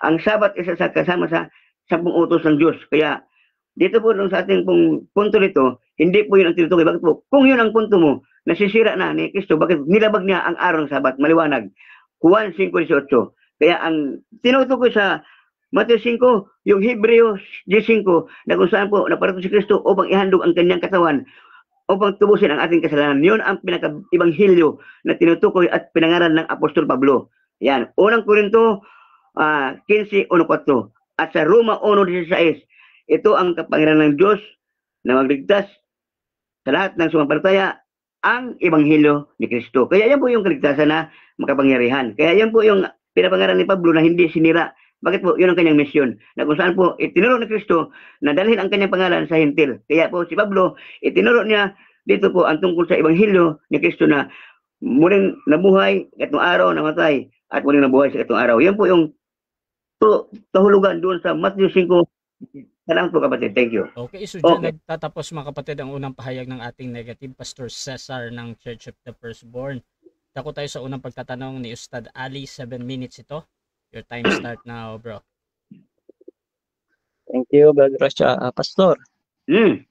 ang Sabat isa sa kasama sa 10 utos ng Diyos. Kaya dito po sa ating punto nito, hindi po yun ang tinutukoy. Bakit po? Kung yun ang punto mo, nasisira na ni Kristo, bakit nilabag niya ang araw ng Sabat? Maliwanag. Juan 5:18. Kaya ang tinutukoy sa Matthew 5, yung Hebreo 10:5 na kung saan po naparito si Kristo upang ihandog ang kanyang katawan upang tubusin ang ating kasalanan. Yun ang pinaka-ibanghilyo na tinutukoy at pinangaral ng Apostol Pablo. Yan. Unang Korinto 15:1-4 at sa Roma 1:16. Ito ang kapangyarihan ng Diyos na magligtas sa lahat ng sumampalataya, ang Ebanghelyo ni Kristo. Kaya yan po yung kaligtasan na makapangyarihan. Kaya yan po yung pinapangaral ni Pablo na hindi sinira. Bakit po? Yun ang kanyang misyon. Na kung saan po itinuro ni Kristo na dalhin ang kanyang pangalan sa hintil. Kaya po si Pablo, itinuro niya dito po ang tungkol sa Ebanghelyo ni Kristo na muling nabuhay, katong araw namatay, at muling nabuhay sa katong araw. Yan po yung kahulugan doon sa Matthew 5. Salamat po kapatid. Thank you. Okay, so dyan nagtatapos mga kapatid ang unang pahayag ng ating negative Pastor Cesar ng Church of the Firstborn. Dako tayo sa unang pagtatanong ni Ustad Ali. 7 minutes ito. Your time start now, bro. Thank you, Brother Rasha. Pastor, Hmm.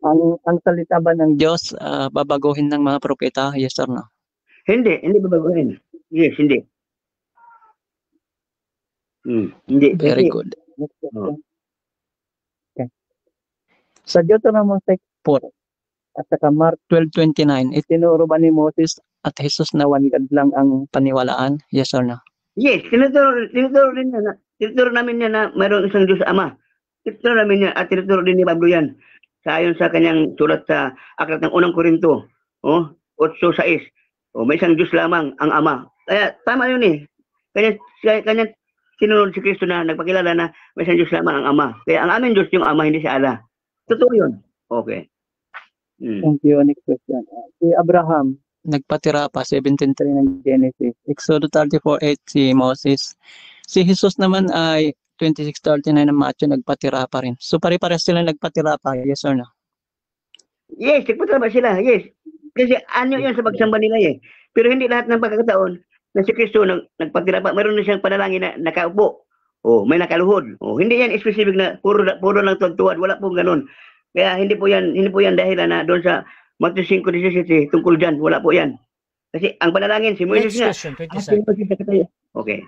ang salita ba ng Diyos babaguhin ng mga propeta? Yes or no? Hindi babaguhin. Yes, hindi. Hindi. Very Kasi, good. Next Oh. question. Okay. Sa Deuteronomy 6:4 at saka Mark 12:29, itinuro ba ni Moses at Jesus na one God lang ang paniwalaan? Yes or no? Yes, tinuturo din niya na, tinuturo namin niya na mayroong isang Diyos Ama. Tinuturo namin niya at tinuturo din ni Pablo yan. Ayon sa kanyang sulat sa aklat ng unang Korinto, 8:6. May isang Diyos lamang ang Ama. Kaya tama yun eh. Kanya sinunod si Kristo na nagpakilala na may isang Diyos lamang ang Ama. Kaya ang aming Diyos yung Ama, hindi si Allah. Totoo yun. Okay. Thank you. Next question. Si Abraham, nagpatira pa, 17:3 ng Genesis. Exodus 34:8 si Moses. Si Jesus naman ay 26:39 ng Matthew, nagpatira pa rin. So pare-parehas sila nagpatira pa, yes or no? Yes, nagpatira sila. Yes. Kasi anyo yun sa pagsamba nila eh. Pero hindi lahat ng pagkakataon na si Kristo nagpatira pa. Mayroon na siyang panalangin na nakaupo. May nakaluhod. Hindi yan specific na puro lang tuwad-tuwad. Wala pong ganun. Kaya hindi po yan dahilan na doon sa Matthew 5:17 tungkol dyan. Wala po yan. Kasi ang panalangin, si Moises Next nga. question, 20 seconds. Okay.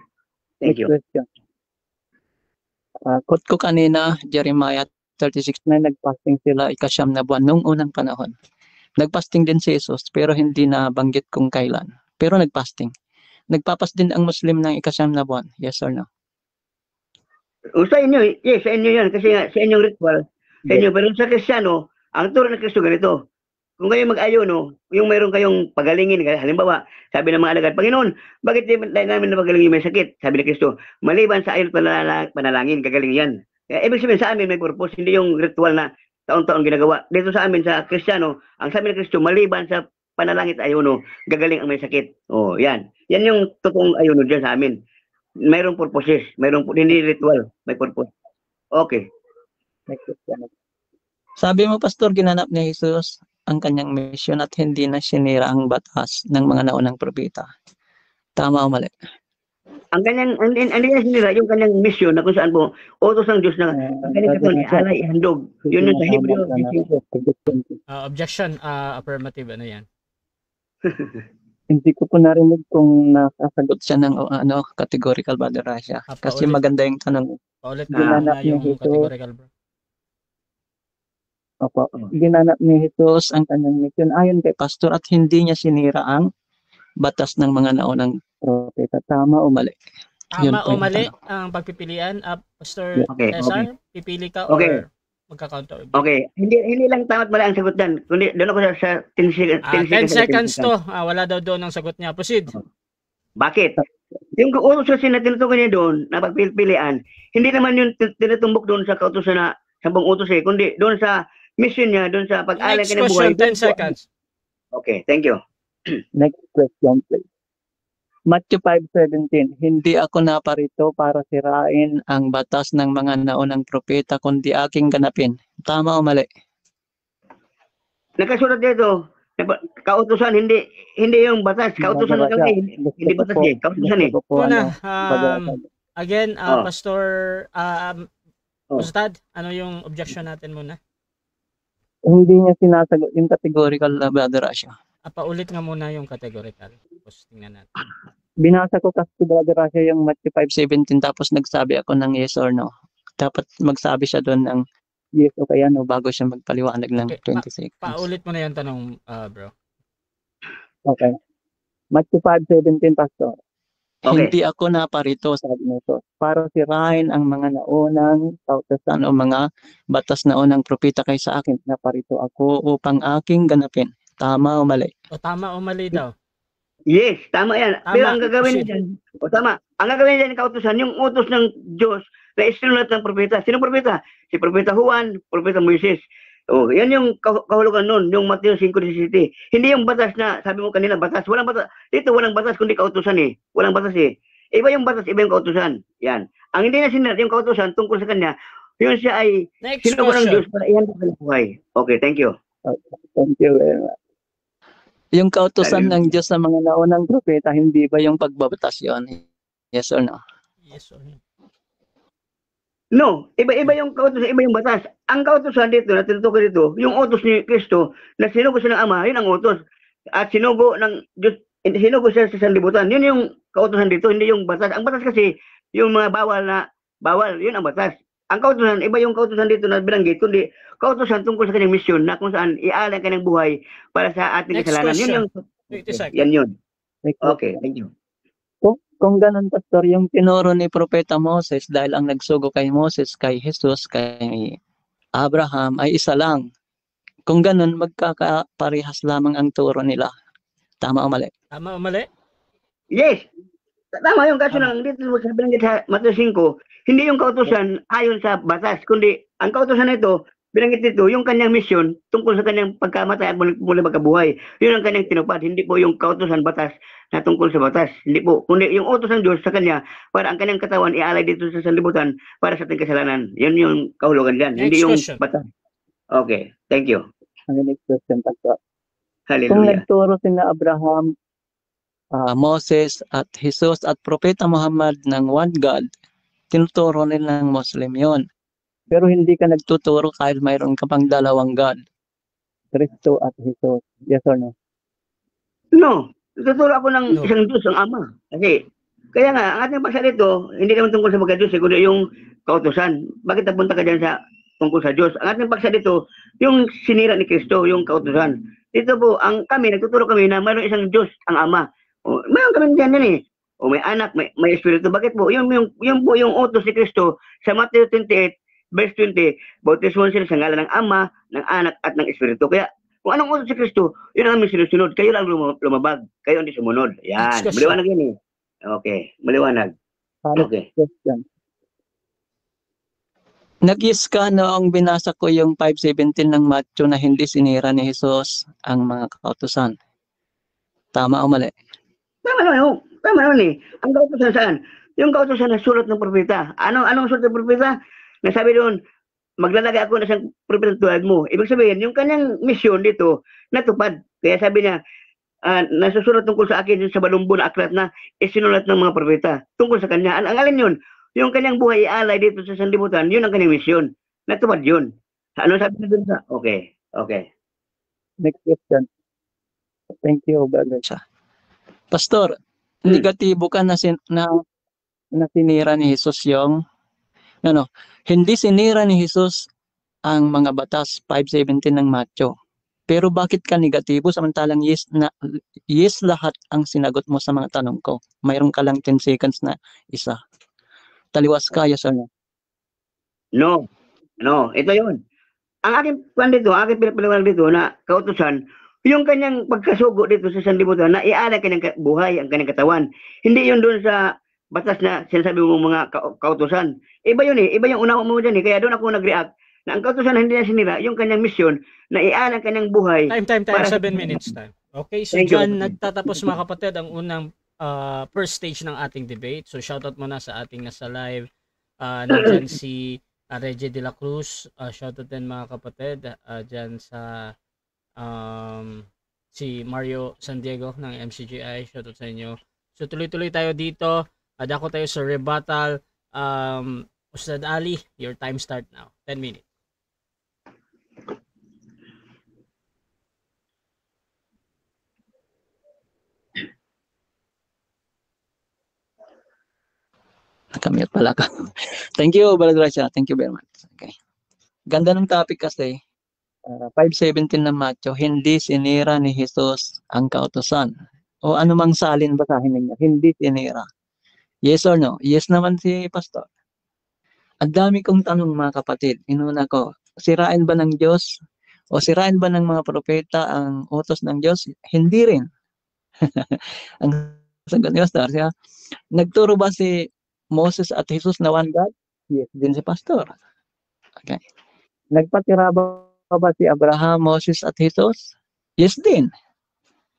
Thank you. Next question. Quote ko kanina, Jeremiah 36:9, nagpasting sila ikasyam na buwan nung unang panahon. Nagpasting din si Jesus pero hindi na banggit kung kailan. Pero nagpasting. Nagpapas din ang Muslim ng ikasyam na buwan. Yes or no? Sa inyo, yes, sa inyo yan. Kasi nga, sa inyong ritual, sa inyo. Pero sa Kristiyano, ang turo ng Kristo ganito. Kung kayo mag-ayuno, yung mayroon kayong pagalingin, halimbawa, sabi ng mga alagad, Panginoon, bakit di namin napagalingin may sakit? Sabi ni Kristo, maliban sa ayun panalangin, gagaling yan. Kaya ibig sabihin sa amin may purpose, hindi yung ritual na taon-taon ginagawa. Dito sa amin, sa Kristiyano, ang sabi ni Kristo, maliban sa panalangin at ayuno, gagaling ang may sakit. Yan. Yan yung totoong ayuno dyan sa amin. Mayroong purposes, hindi ritual, may purpose. Okay. Next question. Sabi mo, Pastor, ginanap ni Jesus ang kanyang mission at hindi na sinira ang batas ng mga naunang propeta. Tama o mali? Ang kanyang, hindi niya sinira yung kanyang mission na kung saan po, utos ng Diyos na ang kanyang katawan, alay, ihandog. Yun yung sa Hebreo. Objection, affirmative, ano yan? Hindi ko po narinig kung nakasagot siya ng categorical Brother Rasha. Kasi Paulit. maganda yung tanong. Paulit Ginanap na ni yung Jesus. categorical, bro. Opo. Ginanap ni Jesus ang kanyang mission ayon kay Pastor at hindi niya sinira ang batas ng mga naunang propeta. Tama o mali? Yun Tama po o yung mali tanong. ang pagpipilian? Pastor Okay, Cesar, pipili ka Okay. or magka-counter? Okay. Hindi lang tama't mali ang sagot dyan. Kundi doon ako sa 10 seconds. 10 seconds to. Wala daw doon ang sagot niya. Proceed. Bakit? Yung utos na tinutukoy niya doon, na pagpipilian, hindi naman yung tinutumbok doon sa kautosan na 10 utos kundi doon sa mission niya, doon sa pag-alay Next kanyang buhay. question, 10 seconds. Okay, thank you. Next question, please. Matthew 5:17, hindi ako naparito para sirain ang batas ng mga naunang propeta kundi aking ganapin. Tama o mali? Nakasulat dito, kautusan, hindi yung batas. Kautusan lang kami, hindi batas eh. Kautusan eh. Una, again, Oh. Pastor Oh. Ustad, ano yung objection natin muna? Hindi niya sinasagot yung categorical na Brother Rasha. Paulit nga muna yung categorical. Tapos tingnan natin. Binasa ko kasi Brother Rasha yung Matthew 5:17 tapos nagsabi ako ng yes or no. Dapat magsabi siya doon ng yes o kaya no bago siya magpaliwanag ng Okay, 20 seconds. Paulit mo na yung tanong, bro. Okay. Matthew 5:17, Pastor. Okay. Hindi ako naparito, sabi nito, para sirain ang mga naunang kautosan o mga batas na unang propeta kaysa akin. Naparito ako upang aking ganapin. Tama o mali? Tama o mali daw? Yes, tama yan. Tama. Pero ang gagawin Proceed. niya dyan, tama. Ang gagawin niya ng kautusan, yung utos ng Diyos na isinulat ng propeta. Sino propeta? Si Propeta Juan, Propeta Moises. Yan yung kahulugan nun, yung Matthew 5:17. Hindi yung batas na, sabi mo kanina, batas. Walang batas. Dito walang batas kundi kautusan eh. Walang batas eh. Iba yung batas, iba yung kautusan. Yan. Ang hindi na sinulat yung kautusan tungkol sa kanya, yun siya ay Next sinulat ng question. Diyos para ihandog ng buhay. Okay, thank you. Thank you very much. Yung kautusan Hallelujah. ng Diyos sa mga naunang propeta, hindi ba yung pagbabatas yun? Yes or no? Yes or no? No, iba-iba yung kautusan, iba yung batas. Ang kautusan dito, na tinutukoy dito, yung utos ni Kristo, na sinugo siya ng Ama, yun ang utos. At sinugo ng Diyos, sinugo siya sa sanlibutan. Yun yung kautusan dito, hindi yung batas. Ang batas kasi, yung mga bawal, yun ang batas. Ang kautusan, iba yung kautusan dito na binanggit, kundi kautusan tungkol sa kanyang misyon na kung saan iaala ang kanyang buhay para sa ating Next kasalanan. Yun question. yung, 30 seconds. yan yun. Like, Okay, thank you. Kung ganun, Pastor, yung tinuro ni Propeta Moses dahil ang nagsugo kay Moses, kay Jesus, kay Abraham ay isa lang. Kung ganun, magkakaparehas lamang ang turo nila. Tama o mali? Tama o mali? Yes. Tama yung kaso Tama. ng dito sa binanggit sa Mateo 5, hindi yung kautusan ayon sa batas, kundi ang kautusan na ito, binanggit dito, yung kanyang misyon tungkol sa kanyang pagkamatay at muli magkabuhay. Yun ang kanyang tinupad, hindi po yung kautusan batas na tungkol sa batas. Hindi po, kundi yung utos ng Diyos sa kanya para ang kanyang katawan ialay dito sa sanlibutan para sa ating kasalanan. Yan yung kahulugan dyan, Next hindi yung question. batas. Okay, thank you. Ang next question, Pastor. Kung Hallelujah. nagturo sina Abraham, Moses at Jesus at Propeta Muhammad ng one God, tinuturo nila ng Muslim yon. Pero hindi ka nagtuturo kahit mayroon ka pang dalawang God, Kristo at Jesus. Yes or no? No, tuturo ako ng No. isang Diyos, ang Ama. Kasi, kaya nga, ang ating paksa dito, hindi naman tungkol sa pagka-Diyos, kundi yung kautusan. Bakit napunta ka dyan sa tungkol sa Diyos? Ang ating paksa dito, yung sinira ni Kristo, yung kautusan. Dito po, nagtuturo kami na mayroong isang Diyos, ang Ama. O, mayroon kami dyan yan eh. O may anak, may espiritu. Bakit po? Yun po yung utos ni Kristo sa Matthew 28, verse 20, bautismon sila sa ngalan ng Ama, ng Anak, at ng Espiritu. Kaya, kung anong utos si Kristo, yun ang aming sinusunod. Kayo lang lumabag. Kayo hindi sumunod. Yan. Next question. Maliwanag yan eh. Okay. Maliwanag. Okay. Question. Nag-yes ka noong binasa ko yung 5:17 ng Matthew na hindi sinira ni Jesus ang mga kautusan. Tama o mali? Tama naman yun. Tama naman eh. Ang kautosan saan? Yung kautosan na sulat ng propeta. Anong sulat ng propeta? Nasabi doon, maglalagay ako ng isang propeta tulad mo. Ibig sabihin, yung kanyang misyon dito, natupad. Kaya sabi niya, nasusulat tungkol sa akin sa balumbo na aklat na isinulat ng mga propeta. Tungkol sa kanya. Ang alin yun? Yung kanyang buhay ialay dito sa sanlibutan, yun ang kanyang misyon. Natupad yun. Ano sabi niya doon sa? Okay. Okay. Next question. Thank you, brother. Pastor, negatibo ka na sinira ni Jesus yung hindi sinira ni Jesus ang mga batas 5:17 ng Matthew. Pero bakit ka negatibo samantalang yes lahat ang sinagot mo sa mga tanong ko? Mayroon ka lang 10 seconds na isa. Taliwas ka, yes or no? No. No. Ito yun. Ang aking pinapaliwanag dito na kautusan, yung kanyang pagkasugo dito sa sanlibutan na ialay kanyang buhay, ang kanyang katawan. Hindi yun doon sa batas na sinasabi mo mga kautusan. Iba yun eh. Iba yung unawa mo dyan eh. Kaya doon ako nag-react na ang kautusan na hindi na sinira, yung kanyang misyon na ialay kanyang buhay. Time. Para 7 minutes time. Okay, so Thank you. dyan nagtatapos mga kapatid ang unang first stage ng ating debate. So shoutout muna sa ating nasa live. Nandyan si Reggie de la Cruz. Shoutout din mga kapatid. Dyan sa si Mario San Diego ng MCGI. Shoutout sa inyo. So tuloy-tuloy tayo dito. Dako tayo sa rebuttal. Ustad Ali, your time start now. 10 minutes. Nakamute pala ka. Thank you, Brother Rasha. Thank you very much. Okay. Ganda ng topic kasi. 5:17 ng Matthew, hindi sinira ni Jesus ang kautusan. O anumang salin basahin ninyo, hindi sinira. Yes or no? Yes naman si Pastor. Ang dami kong tanong mga kapatid. Inuna ko, sirain ba ng Diyos? O sirain ba ng mga propeta ang utos ng Diyos? Hindi rin. Ang sagot ni Pastor, siya, nagturo ba si Moses at Jesus na one God? Yes, din si Pastor. Okay. Nagpatira ba si Abraham, Moses at Jesus? Yes din.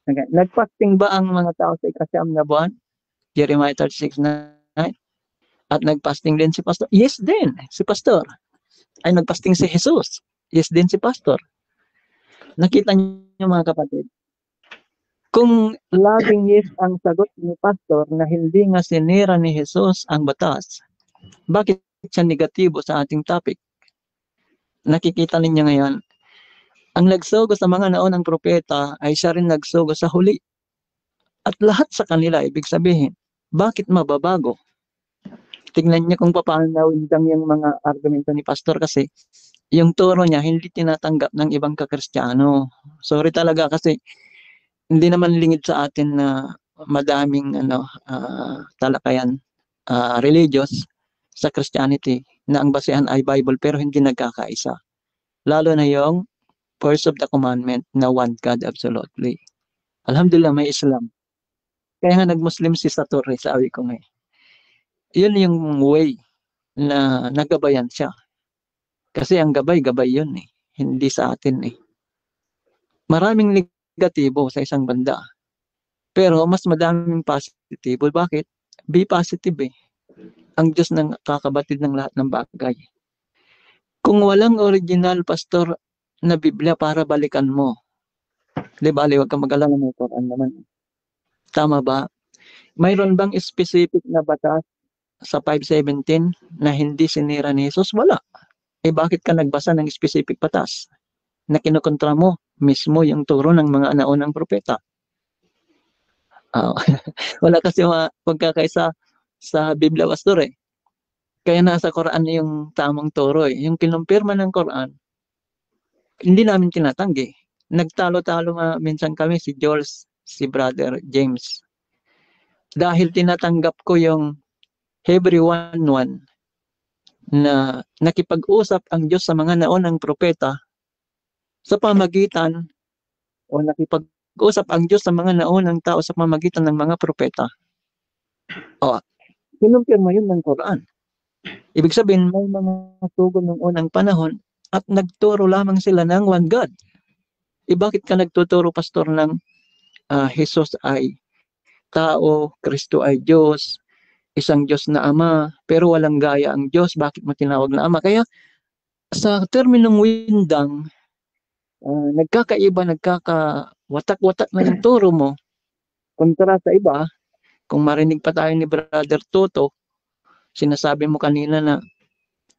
Okay. Nagfasting ba ang mga tao sa ika-siyam na buwan? Jeremiah 36:9. At nagfasting din si Pastor? Yes din, si Pastor. Ay nagfasting si Jesus? Yes din si Pastor. Nakita niyo mga kapatid, Kung laging yes ang sagot ni pastor na hindi nga sinira ni Jesus ang batas, bakit siya negatibo sa ating topic? Nakikita ninyo ngayon, ang nagsugo sa mga naunang propeta ay siya rin nagsugo sa huli. At lahat sa kanila, ibig sabihin, bakit mababago? Tingnan niyo kung paano nawindang yung mga argumento ni pastor kasi yung turo niya hindi tinatanggap ng ibang kakristyano. Sorry talaga kasi hindi naman lingid sa atin na madaming talakayan religious sa Christianity na ang basehan ay Bible pero hindi nagkakaisa. Lalo na yung first of the commandment na one God absolutely. Alhamdulillah may Islam. Kaya nga nag-Muslim si Satori, sabi ko nga. Yun yung way na nagabayan siya. Kasi ang gabay yun eh. Hindi sa atin eh. Maraming negatibo sa isang banda. Pero mas madaming positibo. Bakit? Be positive eh. Ang Diyos nang kakabatid ng lahat ng bagay. Kung walang original pastor na Biblia para balikan mo, di ba, huwag kang mag-alala mo Quran naman. Tama ba? Mayroon bang specific na batas sa 5:17 na hindi sinira ni Jesus? Wala. Eh bakit ka nagbasa ng specific batas na kinukontra mo mismo yung turo ng mga naunang propeta? Wala kasi pagkakaisa sa Biblia, pastor eh. Kaya nasa Quran yung tamang turo eh. Yung kinumpirma ng Quran, hindi namin tinatanggi. Nagtalo-talo nga minsan kami si Jules, si Brother James. Dahil tinatanggap ko yung Hebrew 1:1 na nakipag-usap ang Diyos sa mga naunang propeta sa pamagitan o nakipag-usap ang Diyos sa mga naunang tao sa pamagitan ng mga propeta. Kinumpirma yun ng Quran. Ibig sabihin, may mga tugon ng unang panahon at nagturo lamang sila ng one God. Bakit ka nagtuturo, pastor, ng Jesus ay tao, Kristo ay Diyos, isang Diyos na Ama, pero walang gaya ang Diyos, bakit mo tinawag na Ama? Kaya sa terminong windang, nagkakaiba, nagkakawatak-watak na yung turo mo, kontra sa iba. Kung marinig pa tayo ni Brother Toto, sinasabi mo kanina na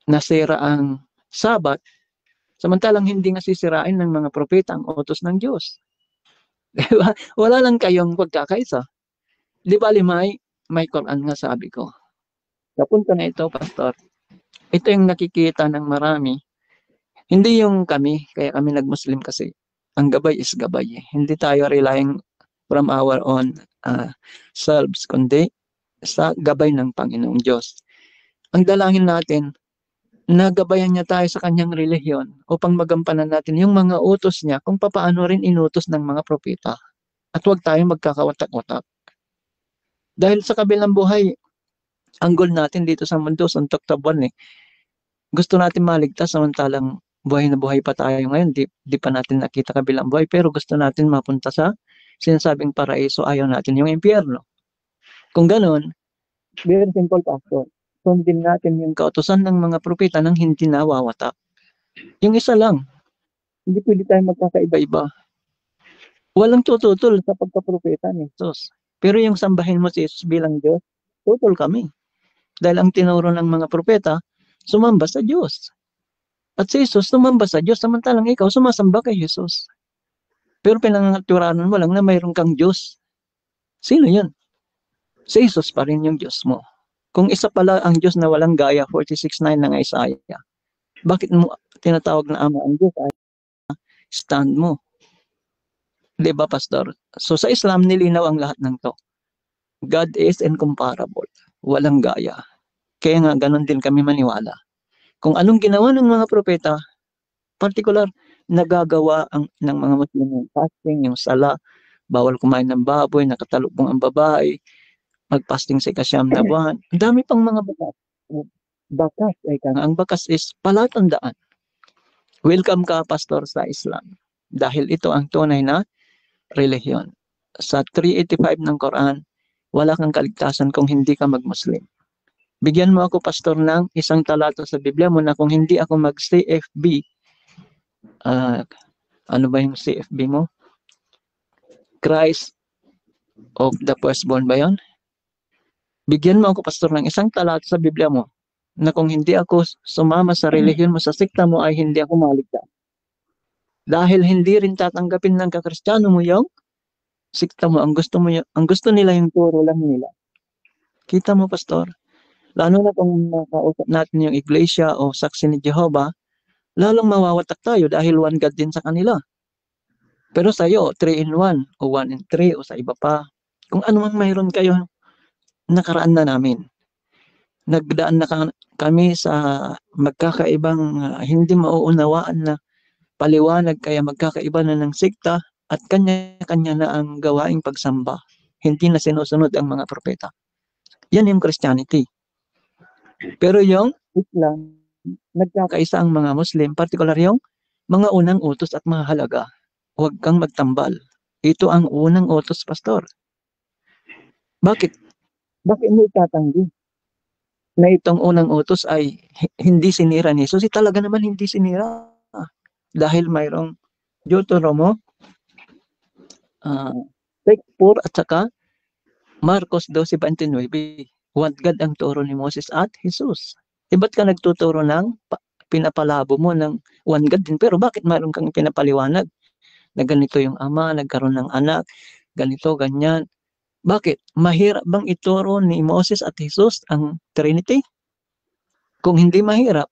nasira ang Sabat, samantalang hindi nga sisirain ng mga propeta ang utos ng Diyos. Diba? Wala lang kayong pagkakaisa. Di ba may Quran nga sabi ko. Napunta na ito, pastor. Ito yung nakikita ng marami. Hindi yung kami, kaya kami nag-Muslim kasi. Ang gabay is gabay. Hindi tayo relying from our own selves, kundi sa gabay ng Panginoong Diyos. Ang dalangin natin, nagabayan niya tayo sa kanyang relihiyon upang magampanan natin yung mga utos niya kung paano rin inutos ng mga propeta. At huwag tayong magkakawatak-watak. Dahil sa kabilang buhay, ang goal natin dito sa mundo, suntok tabuan eh. Gusto natin maligtas samantalang buhay na buhay pa tayo ngayon. Di pa natin nakita kabilang buhay, pero gusto natin mapunta sa sinasabing paraiso, ayaw natin yung impyerno. Kung ganun, very simple, pastor. Sundin natin yung kautusan ng mga propeta nang hindi nawawatak. Yung isa lang. Hindi pwede tayo magkakaiba-iba. Walang tututol sa pagkapropeta ni Jesus. Pero yung sambahin mo si Jesus bilang Diyos, tutol kami. Dahil ang tinuro ng mga propeta, sumamba sa Diyos. At si Jesus, sumamba sa Diyos, samantalang ikaw, sumasamba kay Jesus. Pero pinangaturanan mo lang na mayroon kang Diyos. Sino yun? Si Jesus pa rin yung Diyos mo. Kung isa pala ang Diyos na walang gaya, 46:9 ng Isaiah, bakit mo tinatawag na Ama ang Diyos? Stand mo. Diba, pastor? So sa Islam, nilinaw ang lahat ng to. God is incomparable. Walang gaya. Kaya nga, ganun din kami maniwala. Kung anong ginawa ng mga propeta, particular, nagagawa ng mga Muslim yung fasting, yung sala, bawal kumain ng baboy, nakatalubong ang babae, mag-fasting sa ikasyam na buwan. Ang dami pang mga bakas. Bakas, ang bakas is palatandaan. Welcome ka, pastor, sa Islam. Dahil ito ang tunay na relihiyon. Sa 385 ng Quran, wala kang kaligtasan kung hindi ka mag-Muslim. Bigyan mo ako, pastor, ng isang talata sa Biblia mo na kung hindi ako mag-CFB, ano ba yung CFB mo? Christ of the firstborn ba yun? Bigyan mo ako, pastor, ng isang talata sa Biblia mo na kung hindi ako sumama sa relihiyon mo, sa sikta mo, ay hindi ako maligtas. Dahil hindi rin tatanggapin ng kakristyano mo yung sikta mo. Ang gusto nila yung turo lang nila. Kita mo, pastor? Lalo na kung makausap natin yung iglesia o saksi ni Jehovah, lalong mawawatak tayo dahil one God din sa kanila. Pero sa'yo, 3 in 1 o 1 in 3 o sa iba pa, kung ano man mayroon kayo, nakaraan na namin. Nagdaan na kami sa magkakaibang hindi mauunawaan na paliwanag, kaya magkakaiba na ng sikta at kanya-kanya na ang gawaing pagsamba. Hindi na sinusunod ang mga propeta. Yan yung Christianity. Pero yung Islam, nagkakaisa ang mga Muslim, particular yung mga unang utos at mga halaga. Huwag kang magtambal. Ito ang unang utos, pastor. Bakit? Bakit mo itatanggi na itong unang utos ay hindi sinira ni Jesus? Talaga naman hindi sinira. Dahil mayroong Deuteronomy 6:4 at saka Marcos 12:29. One God ang turo ni Moses at Jesus. Ba't ka nagtuturo ng pinapalabo mo ng one God din? Pero bakit mayroon kang pinapaliwanag na ganito yung ama, nagkaroon ng anak, ganito, ganyan? Bakit? Mahirap bang ituro ni Moses at Jesus ang Trinity? Kung hindi mahirap,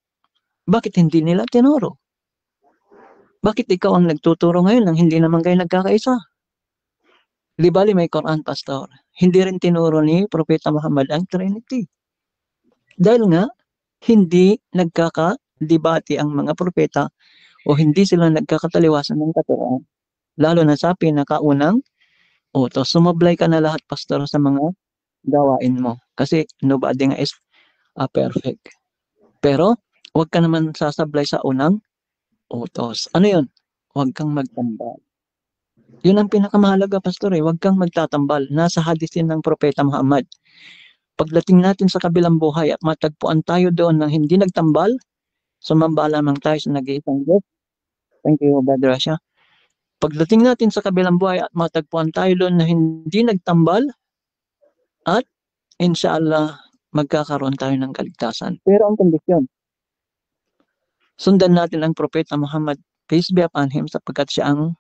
bakit hindi nila tinuro? Bakit ikaw ang nagtuturo ngayon nang hindi naman kayo nagkakaisa? Di bali may Quran, pastor. Hindi rin tinuro ni Propeta Muhammad ang Trinity. Dahil nga, hindi nagkakadebate ang mga propeta o hindi sila nagkakataliwasan ng katuroan. Lalo na sa pinakaunang utos. Sumablay ka na lahat, pastor, sa mga gawain mo. Kasi nobody nga is perfect. Pero, huwag ka naman sasablay sa unang utos. Ano yun? Huwag kang magtambal. Yun ang pinakamahalaga, pastor. Huwag kang magtatambal. Nasa hadith din ng Propeta Muhammad. Pagdating natin sa kabilang buhay at matagpuan tayo doon ng hindi nagtambal, sumamba lamang tayo sa nag-iisang Diyos. Thank you, Brother Rasha. Pagdating natin sa kabilang buhay at matagpuan tayo doon na hindi nagtambal, at inshallah, magkakaroon tayo ng kaligtasan. Pero ang kondisyon, sundan natin ang Propeta Muhammad, peace be upon him, sapagkat siya ang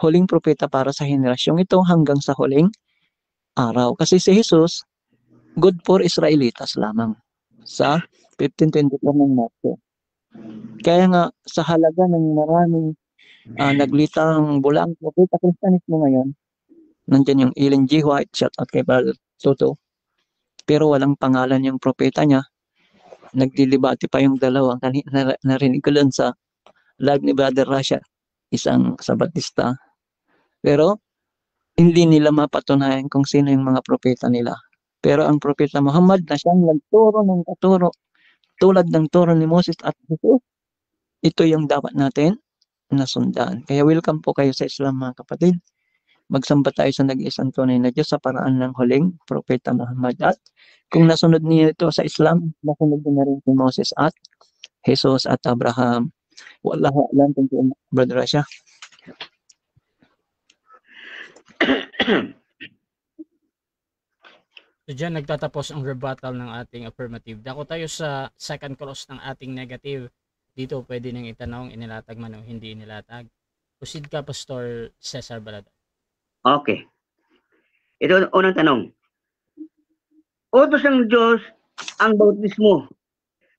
huling propeta para sa henerasyong ito hanggang sa huling araw. Kasi si Jesus, good for Israelitas lamang sa 15:24 ng Matthew. Kaya nga, sa halaga ng maraming naglitang bulang propeta Kristiyanismo ngayon, nandiyan yung Ellen G. White, shout out kay Brother Toto, pero walang pangalan yung propeta niya. Nagdilibati pa yung dalawa. Narinig ko lang sa live ni Brother Rasha, isang Sabatista. Pero hindi nila mapatunayan kung sino yung mga propeta nila. Pero ang Propeta Muhammad na siyang nagturo ng katuro tulad ng turo ni Moses at Jesus, ito yung dapat natin nasundan. Kaya welcome po kayo sa Islam, mga kapatid. Magsamba tayo sa nag-iisang tunay na Diyos sa paraan ng huling Propeta Muhammad. At kung nasunod niyo ito sa Islam, nasunod din na rin si Moses at Jesus at Abraham. Wallahu a'lam. Thank you, Brother Rasha. So dyan nagtatapos ang rebuttal ng ating affirmative. Dako tayo sa second clause ng ating negative. Dito pwede nang itanong, inilatag man o hindi inilatag. Proceed ka, Pastor Cesar Balada. Okay. Ito ang unang tanong. Utos ng Diyos ang bautismo.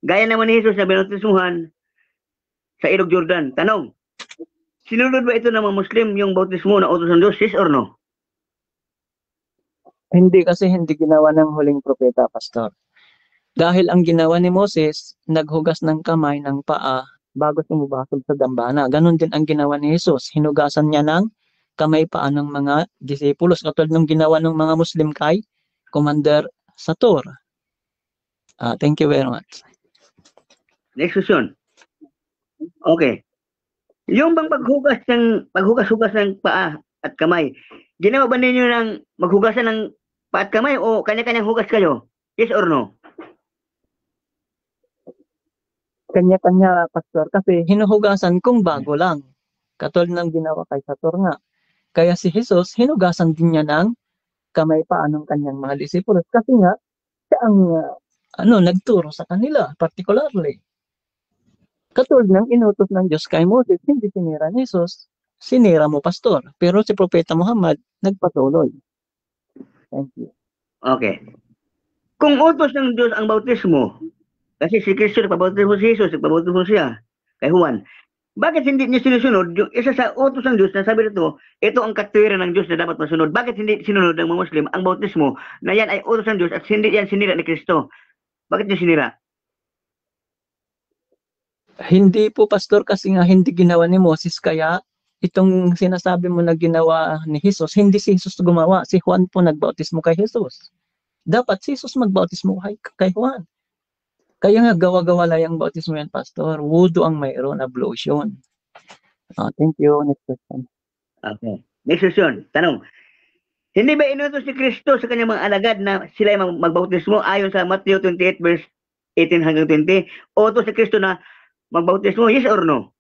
Gaya naman ni Jesus na binautismuhan sa Ilog Jordan. Tanong, sinunod ba ito ng mga Muslim yung bautismo na utos ng Diyos? Yes or no? Hindi, kasi hindi ginawa ng huling propeta, pastor. Dahil ang ginawa ni Moses, naghugas ng kamay, ng paa, bago sumubasog sa dambana. Ganon din ang ginawa ni Jesus. Hinugasan niya ng kamay, paa ng mga disipulos. Katulad ng ginawa ng mga Muslim kay Commander Satur. Thank you very much. Next question. Okay. Yung bang paghugas-hugas ng paa at kamay, ginawa ba ninyo ng maghugasan ng paa at kamay o kanya-kanyang hugas kayo? Yes or no? Kanya-kanya, pastor, kasi hinuhugasan kung bago lang. Katulad ng ginawa kay Satur nga. Kaya si Jesus, hinugasan din niya ng kamay pa ng kanyang mga disipulos kasi nga siya ang nagturo sa kanila particularly. Katulad ng inutos ng Diyos kay Moses, hindi sinira ni Jesus, sinira mo pastor. Pero si Propeta Muhammad nagpatuloy. Thank you. Okay. Kung utos ng Diyos ang bautismo, kasi si Kristo nagpabautismo si Jesus, nagpabautismo siya kay Juan, bakit hindi niya sinusunod yung isa sa utos ng Diyos na sabi nito, ito ang katwiran ng Diyos na dapat masunod. Bakit hindi sinunod ng mga Muslim ang bautismo na yan ay utos ng Diyos at hindi yan sinira ni Kristo? Bakit niya sinira? Hindi po pastor kasi nga hindi ginawa ni Moses kaya itong sinasabi mo na ginawa ni Jesus, hindi si Jesus gumawa. Si Juan po nagbautismo kay Jesus. Dapat si Jesus magbautismo kay Juan. Kaya nga gawa-gawa lang yung bautismo yan, pastor. Wudu ang mayroon, ablution. Thank you. Next question. Okay. Next question. Tanong. Hindi ba inutos ni Kristo sa kanyang mga alagad na sila ay magbautismo ayon sa Matthew 28 verse 18 hanggang 20? Utos ni Kristo na magbautismo, yes or no?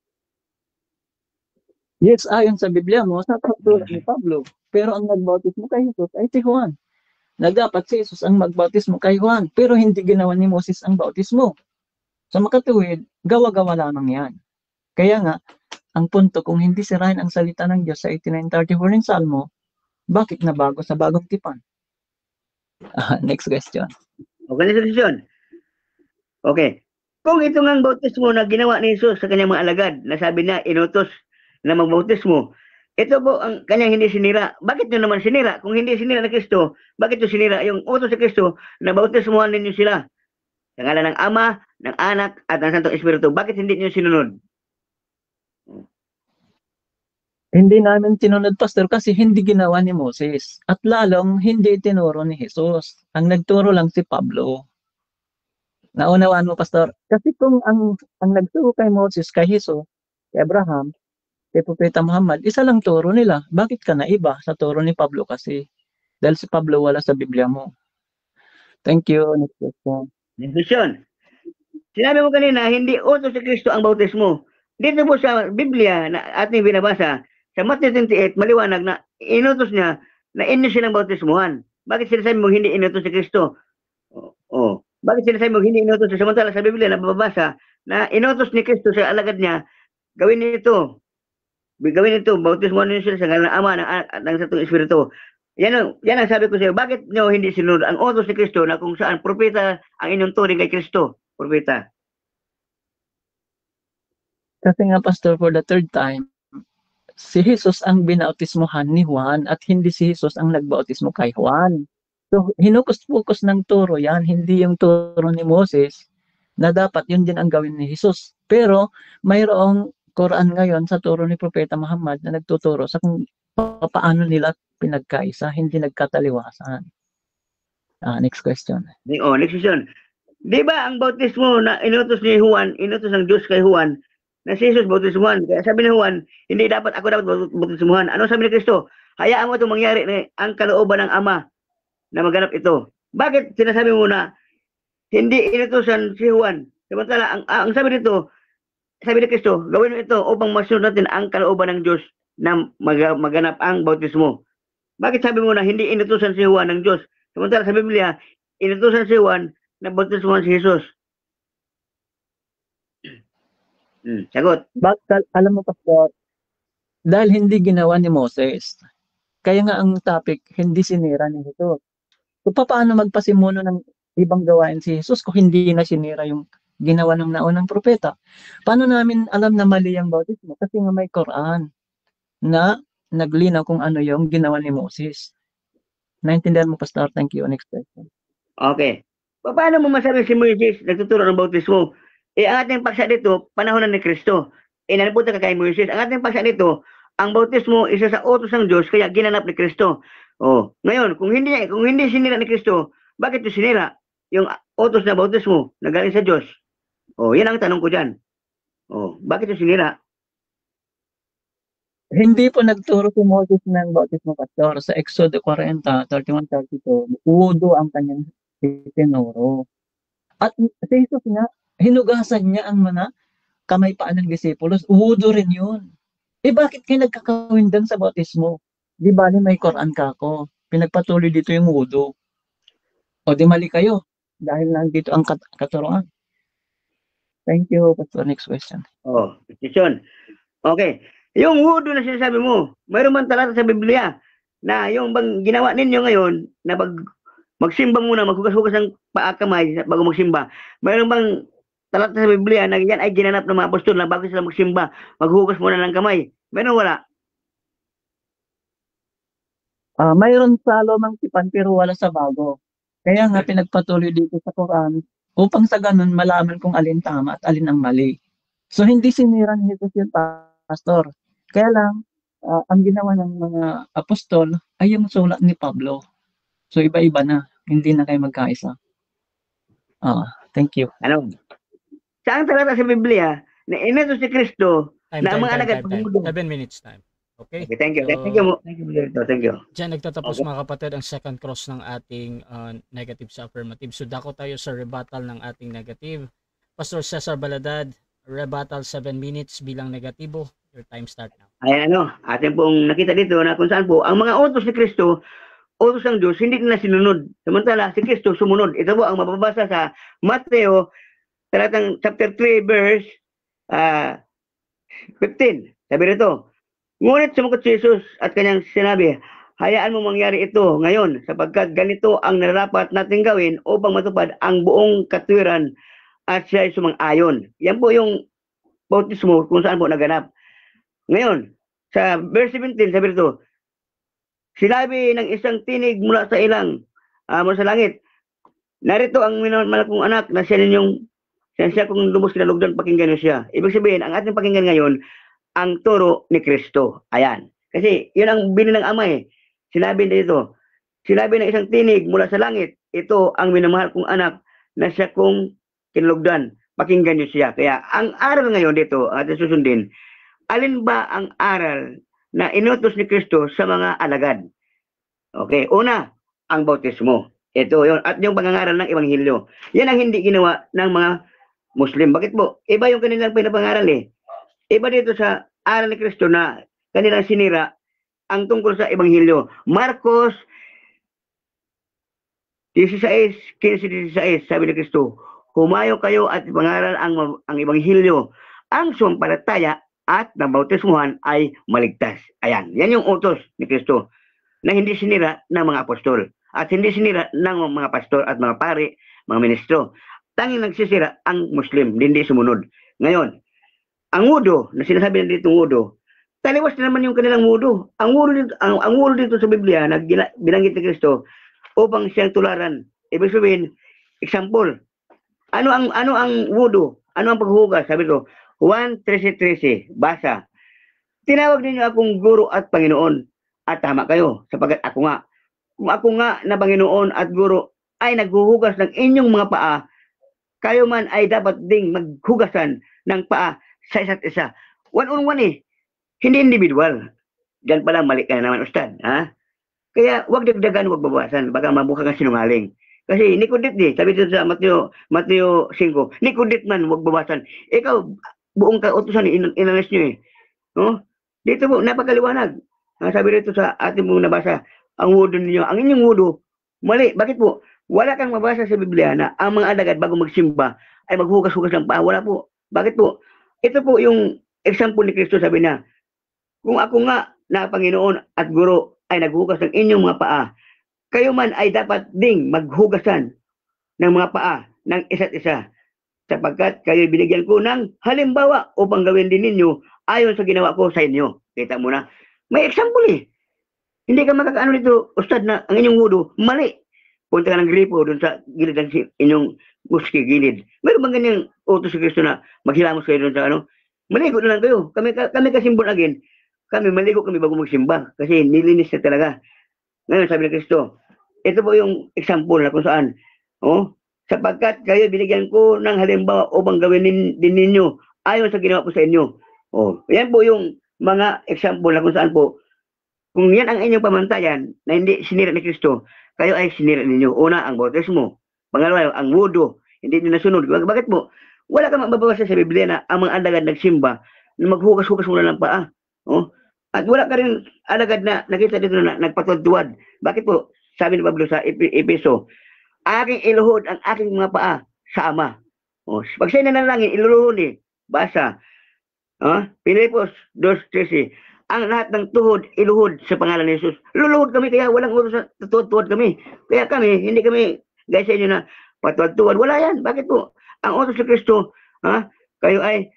Yes, ayon sa Biblia mo, sa pagtulad ni Pablo. Pero ang nagbautismo kay Jesus ay si Juan. Na dapat si Jesus ang magbautismo kay Juan, pero hindi ginawa ni Moses ang bautismo. Sa makatuwid, gawa-gawa lamang yan. Kaya nga, ang punto, kung hindi sirahin ang salita ng Diyos sa 89:34 ng Salmo, bakit nabago sa bagong tipan? Next question. Okay, next question. Okay. Kung ito nga ang bautismo na ginawa ni Jesus sa kanyang mga alagad, na sabi niya, inutos na magbautismo, ito po ang kanyang hindi sinira. Bakit nyo naman sinira? Kung hindi sinira na Kristo, bakit nyo sinira yung utos sa Kristo na bautismuhan ninyo sila? Sa ngalan ng Ama, ng Anak, at ng Santong Espiritu. Bakit hindi nyo sinunod? Hindi namin tinunod, pastor, kasi hindi ginawa ni Moses. At lalong hindi tinuro ni Jesus. Ang nagturo lang si Pablo. Naunawaan mo, pastor? Kasi kung ang nagturo kay Moses, kay Jesus, kay Abraham, kay Propeta Muhammad, isa lang turo nila. Bakit ka naiba sa turo ni Pablo kasi? Dahil si Pablo wala sa Biblia mo. Thank you. Next question. Next question. Sinabi mo kanina, hindi utos si Kristo ang bautismo. Dito po sa Biblia na ating binabasa, sa Matthew 28, maliwanag na inutos niya na inyo silang bautismuhan. Bakit sinasabi mo hindi inutos si Kristo? Bakit sinasabi mo hindi inutos? Samantala sa Biblia na babasa na inutos ni Kristo sa alagad niya, gawin ito, bautismuhan niyo sila sa ngalan ng Ama, ng Santong Espiritu. Yan ang sabi ko sa iyo, bakit nyo hindi sinunod ang utos ni Kristo na kung saan propeta ang inyong turing kay Kristo? Propeta. Kasi nga, pastor, for the third time, si Jesus ang binautismuhan ni Juan at hindi si Jesus ang nagbautismo kay Juan. So, hinukus-pukus ng turo yan, hindi yung turo ni Moses na dapat yun din ang gawin ni Jesus. Pero, mayroong Quran ngayon sa turo ni Propeta Muhammad na nagtuturo sa kung paano nila pinagkaisa, hindi nagkataliwasan. Next question. Next question. Di ba ang bautismo na inutos ni Juan, inutos ng Diyos kay Juan, na si Jesus bautismuhan. Kaya sabi ni Juan, hindi dapat ako dapat bautismuhan. Ano sabi ni Kristo? Hayaan mo itong mangyari na ang kalooban ng Ama na maganap ito. Bakit sinasabi mo na hindi inutosan si Juan? Samantala, ang sabi nito, sabi ni Kristo, gawin mo ito upang masunod natin ang kalooban ng Diyos na maganap ang bautismo. Bakit sabi mo na hindi inutosan si Juan ng Diyos? Samantala sa Biblia, inutosan si Juan na bautismuhan si Jesus. Sagot. Alam mo, pastor, dahil hindi ginawa ni Moses, kaya nga ang topic, hindi sinira ni Jesus. So, paano magpasimuno ng ibang gawain si Jesus kung hindi na sinira yung ginawa ng naunang propeta? Paano namin alam na mali ang bautismo? Kasi nga may Quran na naglinaw kung ano yung ginawa ni Moses. Naintindihan mo, pastor? Thank you. Next question. Okay. Paano mo masabi si Moises nagtuturo ng bautismo? Ang ating paksa dito, panahon ni Kristo. Nanapunta ka kay Moises. Ang ating paksa dito, ang bautismo isa sa utos ng Diyos kaya ginanap ni Kristo. Ngayon, kung hindi sinira ni Kristo, bakit ito sinira? Yung utos na bautismo na galing sa Diyos. Yan ang tanong ko dyan. Bakit ito sinira? Hindi po nagturo si Moses ng bautismo, pastor. Sa Exodo 40, 31-32, wudu ang kanyang tinuro. At si Jesus nga, hinugasan niya ang mga kamay paan ng disipulos. Wudu rin yun. Bakit kayo nagkakawin doon sa bautismo? Di ba may Quran ka ako? pinagpatuloy dito yung wudu. O di mali kayo dahil nandito ang katuruan. Thank you, Pastor. Next question. Oh, question. Okay. Yung wudu na sinasabi mo, mayroon man talata sa Biblia na yung bang ginawa ninyo ngayon na magsimba muna, maghugas-hugas ng paa kamay bago magsimba. Mayroon bang talata sa Biblia na yan ay ginanap ng mga apostol na bago sila magsimba, maghugas muna ng kamay? Mayroon wala? Mayroon sa lumang tipan pero wala sa bago. Kaya nga pinagpatuloy dito sa Quran upang sa ganun malaman kung alin tama at alin ang mali. So hindi sinira ni Jesus yung pastor. Kaya lang, ang ginawa ng mga apostol ay yung sulat ni Pablo. So iba-iba na, hindi na kayo magkaisa. Thank you. Ano? Saan talata sa Biblia na inutos si Kristo na ang mga alagad pagmudo? 7 minutes time. Okay? Okay, thank you. So, Thank you. Thank you, Brother. Thank you. Diyan nagtatapos Okay. mga kapatid ang second cross ng ating negative sa affirmative. So dako tayo sa rebuttal ng ating negative. Pastor Cesar Baladad, rebuttal 7 minutes bilang negatibo. Your time start now. Ayan atin pong nakita dito na kung saan po, ang mga utos ni Kristo, utos ng Diyos, hindi nila sinunod. Samantala, si Kristo sumunod. Ito po ang mababasa sa Mateo, talatang chapter 3, verse 15. Sabi rito, ngunit sumagot si Jesus at kanyang sinabi, hayaan mo mangyari ito ngayon sapagkat ganito ang nararapat nating gawin upang matupad ang buong katwiran at siya ay sumang-ayon. Yan po yung bautismo kung saan po naganap. Ngayon, sa verse 17, sabi rito, sinabi ng isang tinig mula sa ilang, mula sa langit, narito ang minamahal kong anak na siya kung lubos kinalugdan, pakinggan niyo siya. Ibig sabihin, ang ating pakinggan ngayon, ang turo ni Kristo. Ayan. Kasi yun ang bini ng Ama eh. Sinabi dito, sinabi ng isang tinig mula sa langit, ito ang minamahal kong anak na siya kong kinalugdan, pakinggan niyo siya. Kaya ang aral ngayon dito, ating susundin, alin ba ang aral na inutos ni Kristo sa mga alagad? Okay, una, ang bautismo. Ito yon at yung pangangaral ng Ebanghelyo. Yan ang hindi ginawa ng mga Muslim. Bakit po? Iba yung kanilang pinapangaral eh. Iba dito sa aral ni Kristo na kanilang sinira ang tungkol sa Ebanghelyo. Marcos 16:15-16, sabi ni Kristo, humayo kayo at pangaral ang Ebanghelyo. Ang sumampalataya at nabautismuhan ay maligtas. Ayan, yan yung utos ni Kristo na hindi sinira ng mga apostol at hindi sinira ng mga pastor at mga pari, mga ministro. Tanging nagsisira ang Muslim, hindi sumunod. Ngayon, ang wudu, na sinasabi na dito wudu, taliwas na naman yung kanilang wudu. Ang wudu dito sa Biblia na binanggit ni Kristo upang siyang tularan. Ibig sabihin, example, ano ang wudu? Ano ang paghuhugas? Sabi ko, 1:13, basa. Tinawag ninyo akong guro at Panginoon at tama kayo sapagkat ako nga. Kung ako nga na Panginoon at guro ay naghuhugas ng inyong mga paa, kayo man ay dapat ding maghugasan ng paa sa isa't isa. One-on-one eh. Hindi individual. Diyan pala mali ka naman, Ustad. Ha? Kaya wag dagdagan, wag babawasan. Baka mabuka kang sinungaling. Kasi nikudit eh. Sabi dito sa Mateo 5, nikudit man, wag babawasan. Ikaw, buong kautusan inalis nyo eh. No? Dito po, napakaliwanag. Sabi dito sa ating mong nabasa, ang wudu ninyo, ang inyong wudu, mali. Bakit po? Wala kang mabasa sa Biblia na ang mga alagad bago magsimba ay maghugas-hugas ng paa. Wala po. Bakit po? Ito po yung example ni Kristo, sabi niya, kung ako nga na Panginoon at guro ay naghugas ng inyong mga paa, kayo man ay dapat ding maghugasan ng mga paa ng isa't isa. Sapagkat kayo binigyan ko ng halimbawa upang gawin din ninyo ayon sa ginawa ko sa inyo. Kita mo na. May example eh. Hindi ka makakaano dito, Ustad, na ang inyong wudu, mali. Punta ka ng gripo doon sa gilid ng inyong muski gilid. Meron bang ganyang utos si Kristo na maghilamos kayo doon sa ano? Maligo na lang kayo. Kami kasimbon again. Kami maligo kami bago magsimba. Kasi nilinis na talaga. Ngayon sabi ni Kristo, ito po yung example na kung saan. Sapagkat kayo binigyan ko ng halimbawa upang gawin din ninyo ayon sa ginawa ko sa inyo. Yan po yung mga example na kung saan po, kung yan ang inyong pamantayan na hindi sinira ni Kristo, kayo ay sinira ninyo. Una, ang bautismo. Pangalawa, ang wudu. Hindi nyo nasunod. Bakit po? Wala kang mababasa sa Biblia na ang mga alagad nagsimba na maghugas-hugas muna ng paa. At wala ka rin alagad na nakita dito na nagpatuwad. Bakit po? Sabi ni Pablo sa Epeso, aking iluhod ang aking mga paa sa Ama. O, pag siya nanalangin, iluluhod eh. Basa. Pilipos 2:13. Ang lahat ng tuhod, iluhod sa pangalan ni Jesus. Luluhod kami, kaya walang utos na tutuwad kami. Kaya kami, hindi kami, guys sa inyo na patuwad-tuwad. Wala yan. Bakit po? Ang utos ni Kristo, kayo ay,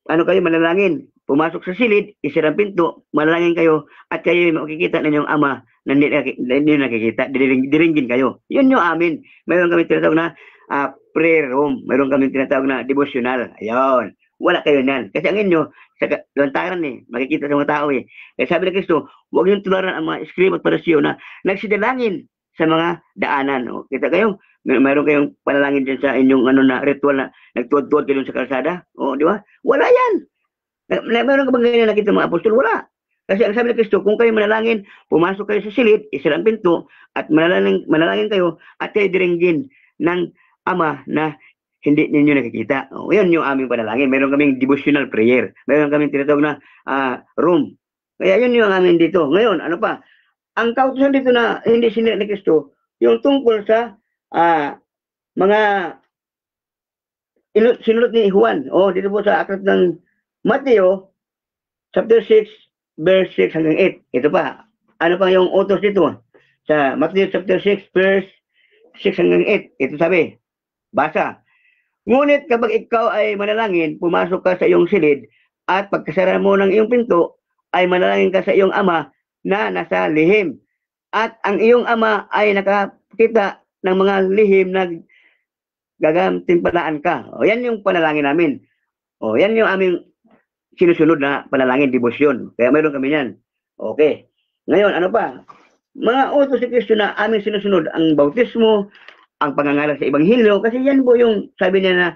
kayo manalangin. Pumasok sa silid, isirang pinto, manalangin kayo, at kayo makikita ninyong Ama na hindi nakikita, diringgin kayo. Yun yung amin. Mayroon kami tinatawag na prayer room. Mayroon kami tinatawag na devotional. Ayun. Wala kayo nan. Kasi ang inyo, sa lantaran makikita sa mga tao Kaya sabi ng Kristo, huwag niyong tularan ang mga eskribo at parasyo na nagsidalangin sa mga daanan. Kita kayo, mayroon kayong panalangin dyan sa inyong ritual na nagtuwad-tuwad kayo sa kalsada. Di ba? Wala yan. Mayroon ka bang ganyan nakita mga apostol? Wala. Kasi ang sabi ng Kristo, kung kayo manalangin, pumasok kayo sa silid, isirang pinto, at manalangin kayo, at kayo diringgin ng Ama na hindi ninyo nakikita. Yan yung aming panalangin. Mayroon kaming devotional prayer. Mayroon kaming tinatawag na room. Kaya yun yung amin dito. Ngayon, ano pa? Ang kautusan dito na hindi sinira ni Kristo, yung tungkol sa mga sinulot ni Juan. Dito po sa aklat ng Mateo, chapter 6, verse 6 hanggang 8. Ito pa. Ano pa yung utos dito? Sa Matthew chapter 6, verse 6 hanggang 8. Ito sabi, basa. Ngunit kapag ikaw ay manalangin, pumasok ka sa iyong silid, at pagkasara mo ng iyong pinto, ay manalangin ka sa iyong Ama na nasa lihim. At ang iyong Ama ay nakakita ng mga lihim na gagantimpalaan ka. Yan yung panalangin namin. Yan yung aming sinusunod na panalangin, debosyon. Kaya mayroon kami yan. Okay. Ngayon, ano pa? Mga utos ni Kristo na aming sinusunod, ang bautismo, ang pangangaral sa Ebanghelyo, kasi yan po yung sabi niya na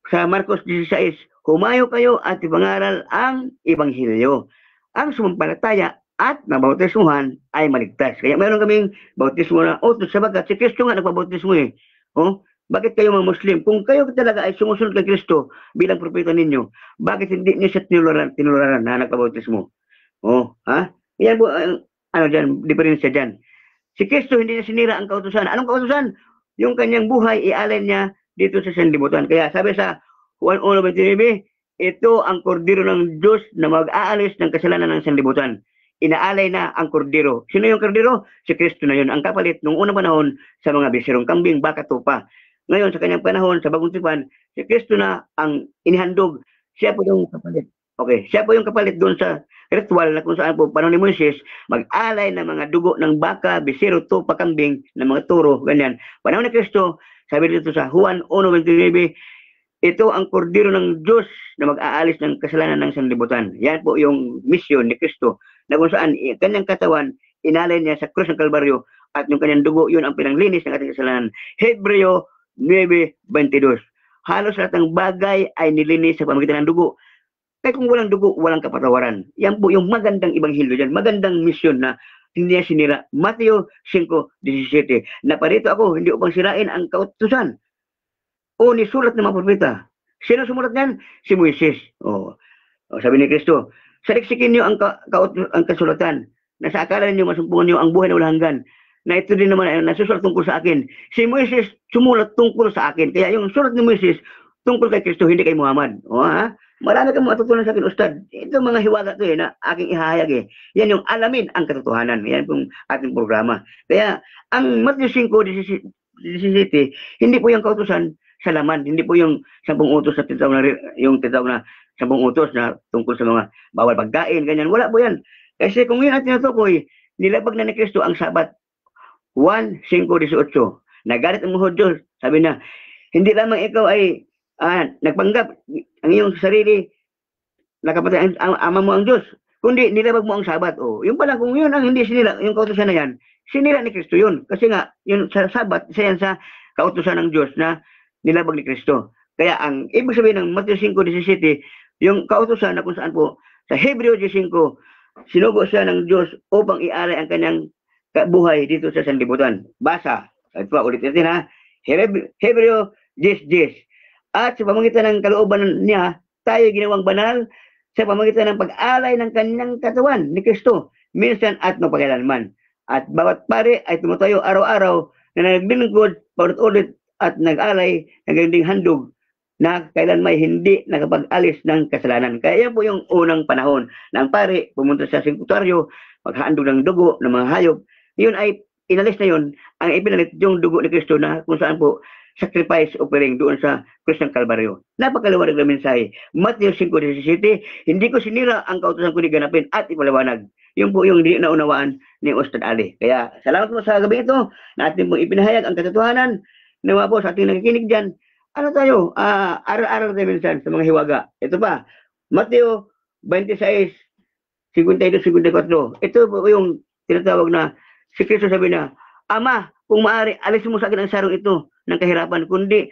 sa Marcos 16, humayo kayo at ipangaral ang Ebanghelyo. Ang sumampalataya at nabautismuhan ay maligtas. Kaya mayroon kaming bautismo na utos sabagat si Kristo nga nagpabautismo Bakit kayo mga Muslim? Kung kayo talaga ay sumusunod kay Kristo bilang propeta ninyo, bakit hindi niyo siya tinularan na nagpabautismo? Yan po, diferensya dyan. Si Kristo hindi niya sinira ang kautusan. Anong kautusan? Yung kanyang buhay, ialay niya dito sa sanlibutan. Kaya sabi sa Juan 1:29, ito ang kordero ng Diyos na mag-aalis ng kasalanan ng sanlibutan. Inaalay na ang kordero. Sino yung kordero? Si Kristo na yun. Ang kapalit nung unang panahon sa mga bisirong kambing, baka tupa. Ngayon, sa kanyang panahon, sa bagong tipan, si Kristo na ang inihandog. Siya po yung kapalit. Okay, siya po yung kapalit doon sa ritual na kung saan po panahon ni Moises, mag-alay ng mga dugo ng baka, bisiro, tupa, kambing, ng mga turo, ganyan. Panahon ni Kristo, sabi dito sa Juan 1:29, ito ang kordero ng Diyos na mag-aalis ng kasalanan ng sanlibutan. Yan po yung misyon ni Kristo, na kung saan kanyang katawan, inalay niya sa krus ng Kalbaryo, at yung kanyang dugo, yun ang pinanglinis ng ating kasalanan. Hebreo 9:22. Halos lahat ng bagay ay nilinis sa pamamagitan ng dugo. Kaya kung walang dugo, walang kapatawaran. Yan po yung magandang Ebanghelyo dyan. Magandang misyon na hindi niya sinira. Mateo 5:17. Naparito ako, hindi upang sirain ang kautusan o nisulat ng mga propeta. Sino sumulat niyan? Si Moises. Sabi ni Kristo, saliksikin niyo ang kasulatan na sa akala niyo masumpungan niyo ang buhay na walang hanggan. Na ito din naman ay nasusulat tungkol sa akin. Si Moises sumulat tungkol sa akin. Kaya yung sulat ni Moises tungkol kay Kristo, hindi kay Muhammad. Marami kang matutunan sa akin, Ustad. Ito mga hiwaga na aking ihahayag Yan yung alamin ang katotohanan. Yan pong ating programa. Kaya, ang Matthew 5:17, hindi po yung kautusan sa laman. Hindi po yung 10 utos na tinatawag na 10 utos na tungkol sa mga bawal pagkain, ganyan. Wala po yan. Kasi kung yun ang tinutukoy, nilabag na ni Kristo ang Sabat. Juan 5:18. Nagalit ang mga Diyos. Sabi na, hindi lamang ikaw ay nagpanggap ang iyong sarili nakapatay ang ama mo ang Diyos, kundi nilabag mo ang Sabat. Yung pala, kung yun ang hindi sinira, yung kautusan na yan, sinira ni Kristo yun. Kasi nga, yun sa Sabat, isa yan sa kautusan ng Diyos na nilabag ni Kristo. Kaya ang ibig sabihin ng Matthew 5:17, yung kautusan na kung saan po, sa Hebreo 10:5, sinugo siya ng Diyos upang ialay ang kanyang buhay dito sa sanlibutan. Basa. Ito pa, ulit natin Hebreo 10:10. At sa pamamagitan ng kalooban niya, tayo ginawang banal sa pamamagitan ng pag-alay ng kanyang katawan ni Kristo, minsan at mapagkailanman. At bawat pare ay tumatayo araw-araw na naglilingkod paulit-ulit at nag-alay ng ganding handog na kailan may hindi nakapag-alis ng kasalanan. Kaya yan po yung unang panahon na ang pare pumunta sa singkutaryo, maghahandog ng dugo ng mga hayop. Yun ay inalis na yun, ang ipinalit yung dugo ni Kristo na kung saan po sacrifice offering doon sa Krus ng Kalbaryo. Napakaliwanag na mensahe. Matthew 5:17, hindi ko sinira ang kautusan ko ni ganapin at ipaliwanag. Yun po yung hindi naunawaan ni Ustad Ali. Kaya salamat po sa gabi ito na ating pong ipinahayag ang katotohanan. Nawa po sa ating nakikinig dyan, ano tayo, aral-aral tayo minsan sa mga hiwaga. Ito pa, Matthew 26, 52-54. Ito po yung tinatawag na si Kristo sabi na, Ama, kung maaari, alis mo sa akin ang sarong ito ng kahirapan, kundi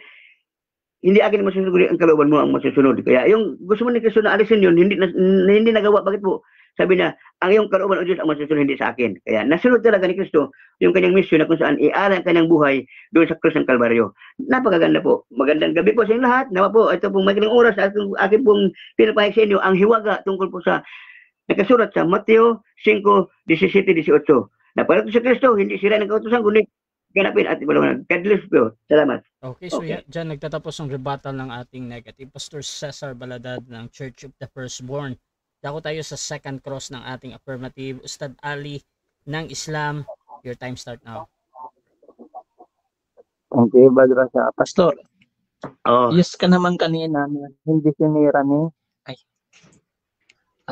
hindi akin masusunod, ang kalooban mo ang masusunod. Kaya yung gusto mo ni Kristo na alisin yun, hindi nagawa. Bakit po? Sabi na, ang iyong kalooban o Diyos ang masusunod, hindi sa akin. Kaya nasunod talaga ni Kristo yung kanyang mission na kung saan iaral ang kanyang buhay doon sa Krus ng Kalbaryo. Napakaganda po. Magandang gabi po sa inyong lahat. Nawa po, ito pong magandang oras at akin pong pinapahig sa inyo ang hiwaga tungkol po sa nakasulat sa Mateo 5:17-18. Napalato si Kristo, hindi sila ng kautusan, kundi ganapin at ipalawanan. God bless po. Salamat. Okay, so Okay. dyan nagtatapos ang rebuttal ng ating negative. Pastor Cesar Baladad ng Church of the Firstborn. Dako tayo sa second cross ng ating affirmative. Ustad Ali ng Islam. Your time start now. Thank you, Brother Rasha. Pastor, Oh, yes ka naman kanina na hindi sinira ni... Ay,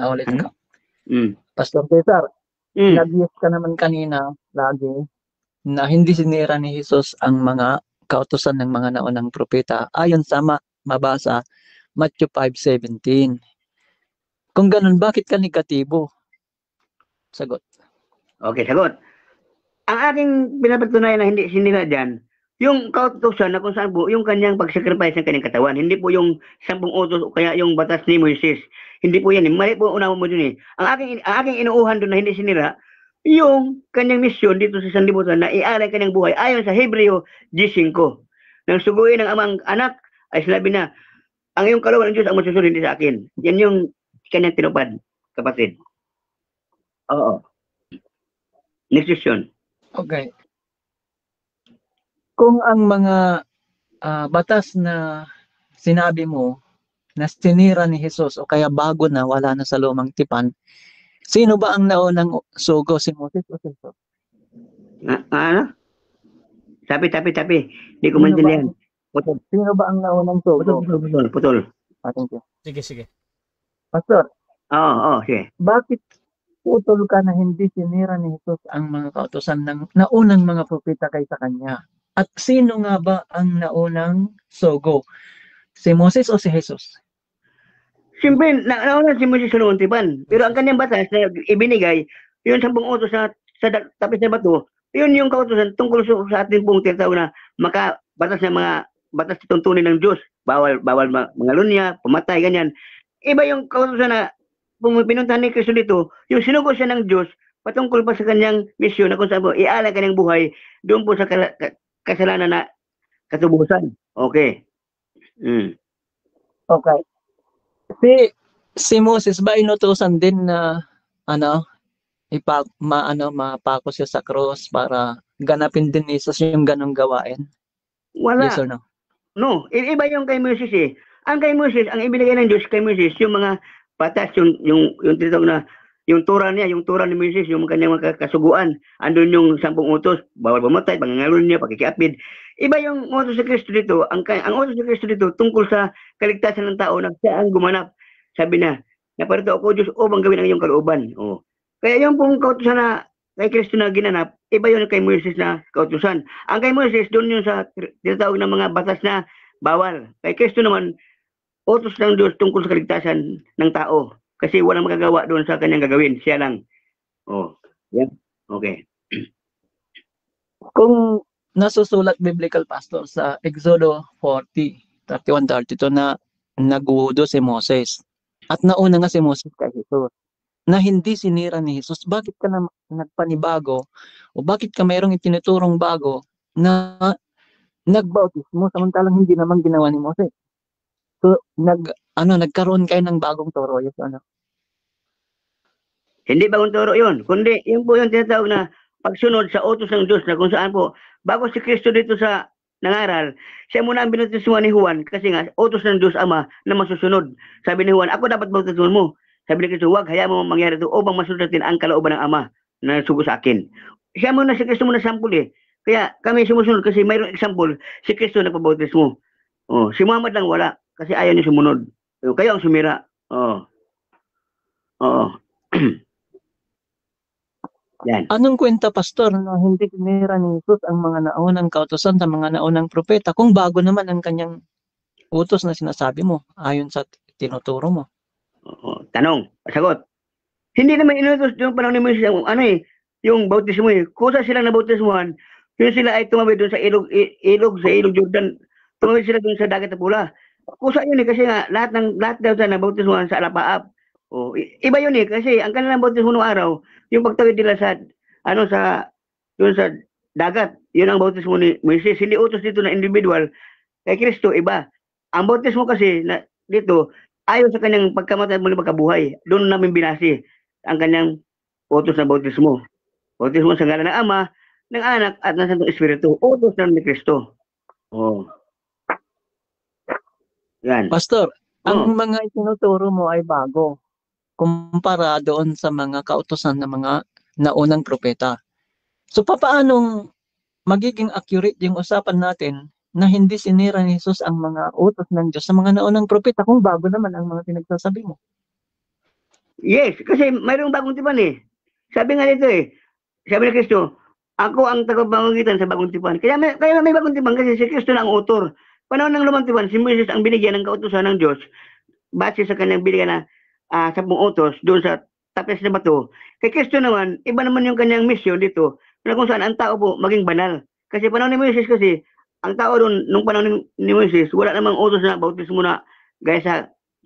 ulit ka. Pastor Cesar, nag-yes ka naman kanina lagi na hindi sinira ni Jesus ang mga kautusan ng mga naunang propeta ayon sa mabasa Matthew 5:17. Kung ganun, bakit ka negatibo? Sagot. Okay, sagot. Ang aking pinapatunayan na hindi sinira dyan, yung kautusan na kung saan po, yung kanyang pag-sacrifice ng kanyang katawan, hindi po yung 10 utos o kaya yung batas ni Moises. Hindi po yan. Mali po unawa mo dun eh. Ang aking inuuhan doon na hindi sinira, yung kanyang misyon dito sa sanlibutan na ialay kanyang buhay ayon sa Hebreo 10:5. Nang suguin ng amang anak, ay sinabi na, ang iyong kalooban ng Diyos ang masusunod hindi sa akin. Yan yung kanyang tinupad, kapatid. Oo. Next question. Okay. Kung ang mga batas na sinabi mo na sinira ni Jesus o kaya bago na, wala na sa lumang tipan, sino ba ang naunang sugo, si Moses o si Jesus? Ano? Tapi. Hindi ko Sino maintindihan. Sino ba ang naunang sugo? Putol. Thank you. Sige. Pastor, Oo, sige. bakit putol ka na hindi sinira ni Jesus ang mga kautusan ng naunang mga propeta kaysa kanya? At sino nga ba ang naunang sugo? Si Moses o si Jesus? Siyempre, nauna si Moses sa noong tipan. Pero ang kanyang batas na ibinigay, yun 10 utos sa tapis na bato, yun yung kautusan tungkol sa ating pong tinatawag na batas ng mga batas na tuntunin ng Diyos. Bawal mga lunya, pumatay, ganyan. Iba yung kautusan na pinuntahan ni Kristo dito, yung sinugo siya ng Diyos patungkol pa sa kanyang misyon na kung saan po ialay kanyang buhay doon po sa kasalanan na katubusan. Okay. Okay. Si Moses ba inutusan din na mapako siya sa cross para ganapin din ni Jesus yung ganong gawain? Wala. Yes or no? No, iba yung kay Moses eh. Ang kay Moses, ang ibinigay ng Diyos kay Moses, yung mga batas, yung tinatawag na, yung Torah niya, yung Torah ni Moses, yung kanyang mga kasuguan, andun yung 10 utos, bawal pumatay, pangangalun niya, pakikiapid. Iba yung utos sa Kristo dito, ang utos sa Kristo dito tungkol sa kaligtasan ng tao na siya ang gumanap. Sabi na, naparito ako Diyos upang gawin ang iyong kalooban. Oh. Kaya yung pong kautusan na kay Kristo na ginanap, iba yun kay Moses na kautusan. Ang kay Moses, doon yung sa tinatawag ng mga batas na bawal. Kay Kristo naman, utos ng Diyos tungkol sa kaligtasan ng tao. Kasi walang magagawa doon sa kanyang gagawin. Siya lang. Oh. Yeah. Okay. Kung nasusulat biblical pastor sa Exodo 40:31-32 na nagwudo si Moses at nauna nga si Moses kay Jesus na hindi sinira ni Jesus, bakit ka na nagpanibago o bakit ka mayroong itinuturong bago na nagbautismo samantalang hindi naman ginawa ni Moses? So nagkaroon kayo ng bagong turo. Yes, ano? Hindi bagong turo yun, kundi yun po yung tinatawag na pagsunod sa utos ng Diyos na kung saan po, bago si Kristo dito sa nangaral, siya muna ang binautismuhan ni Juan kasi nga, utos ng Diyos Ama na masusunod. Sabi ni Juan, ako dapat bautismuhan mo. Sabi ni Kristo, wag, hayaan mo mangyari ito upang masunod natin ang kalooban ng Ama na sugo sa akin. Siya muna, si Kristo muna sample eh. Kaya kami sumusunod kasi mayroong example, si Kristo nagpabautismo. Oh, si Muhammad lang wala kasi ayaw niya sumunod. Kayo ang sumira. Oh. Oo. Yan. Anong kwenta, Pastor, na hindi tinira ni Jesus ang mga naunang kautusan sa mga naunang propeta kung bago naman ang kanyang utos na sinasabi mo ayon sa tinuturo mo? Tanong, sagot. Hindi naman inutos yung panahon ni Moises yung bautismo eh. Kusa sila na bautismuhan, yun sila ay tumawid doon sa ilog Jordan. Tumawid sila doon sa dagat na pula. Kusa yun eh kasi nga lahat daw na bautismuhan sa Alapaap. Oh, iba yun eh kasi ang kanilang bautismo noong araw, yung pagtawid nila sa dagat, yun ang bautismo ni Moises. Hindi utos dito na individual. Kay Kristo iba. Ang bautismo kasi na dito ayon sa kanyang pagkamatay muli pagkabuhay. Doon namin binasi ang kanyang utos na bautismo. Bautismo sa ngalan ng Ama, ng Anak at ng Santong Espiritu. Utos na ni Kristo. Oh. Yan. Pastor, ang mga itinuturo mo ay bago kumpara doon sa mga kautusan ng mga naunang propeta. So papaanong magiging accurate yung usapan natin na hindi sinira ni Jesus ang mga utos ng Diyos sa mga naunang propeta kung bago naman ang mga pinagsasabi mo? Yes, kasi mayroong bagong tipan eh. Sabi nga dito eh, sabi ni Kristo, ako ang tagapamagitan sa bagong tipan. Kaya may bagong tipan kasi si Kristo na ang author. Panahon ng lumang tipan, si Moises ang binigyan ng kautusan ng Diyos base sa kanyang binigyan na 10 utos doon sa tapes na bato. Kay Kristo naman, iba naman yung kanyang mission dito na kung saan ang tao po maging banal. Kasi panahon ni Moises kasi, ang tao doon, nung panahon ni Moises, wala namang utos na bautismo na gaya sa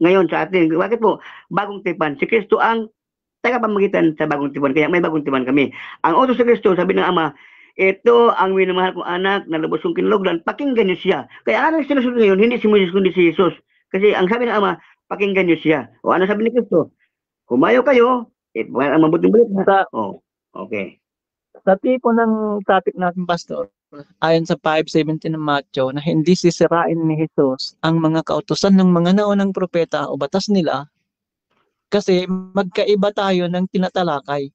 ngayon sa atin. Bakit po? Bagong tipan. Si Kristo ang tagapamagitan sa bagong tipan. Kaya may bagong tipan kami. Ang utos sa Kristo, sabi ng Ama, ito ang minamahal kong anak na lubos kong kinulugdan, pakinggan niyo siya. Kaya ang sinusunod ngayon, hindi si Moises kundi si Jesus. Kasi ang sabi ng Ama, pakinggan niyo siya. O ano sabi ni Kristo? Kumayo kayo, ang mabuting balita. Okay. Sa tipo ng topic natin, Pastor, ayon sa 5:17 ng Matthew, na hindi sisirain ni Jesus ang mga kautusan ng mga naunang propeta o batas nila kasi magkaiba tayo ng tinatalakay.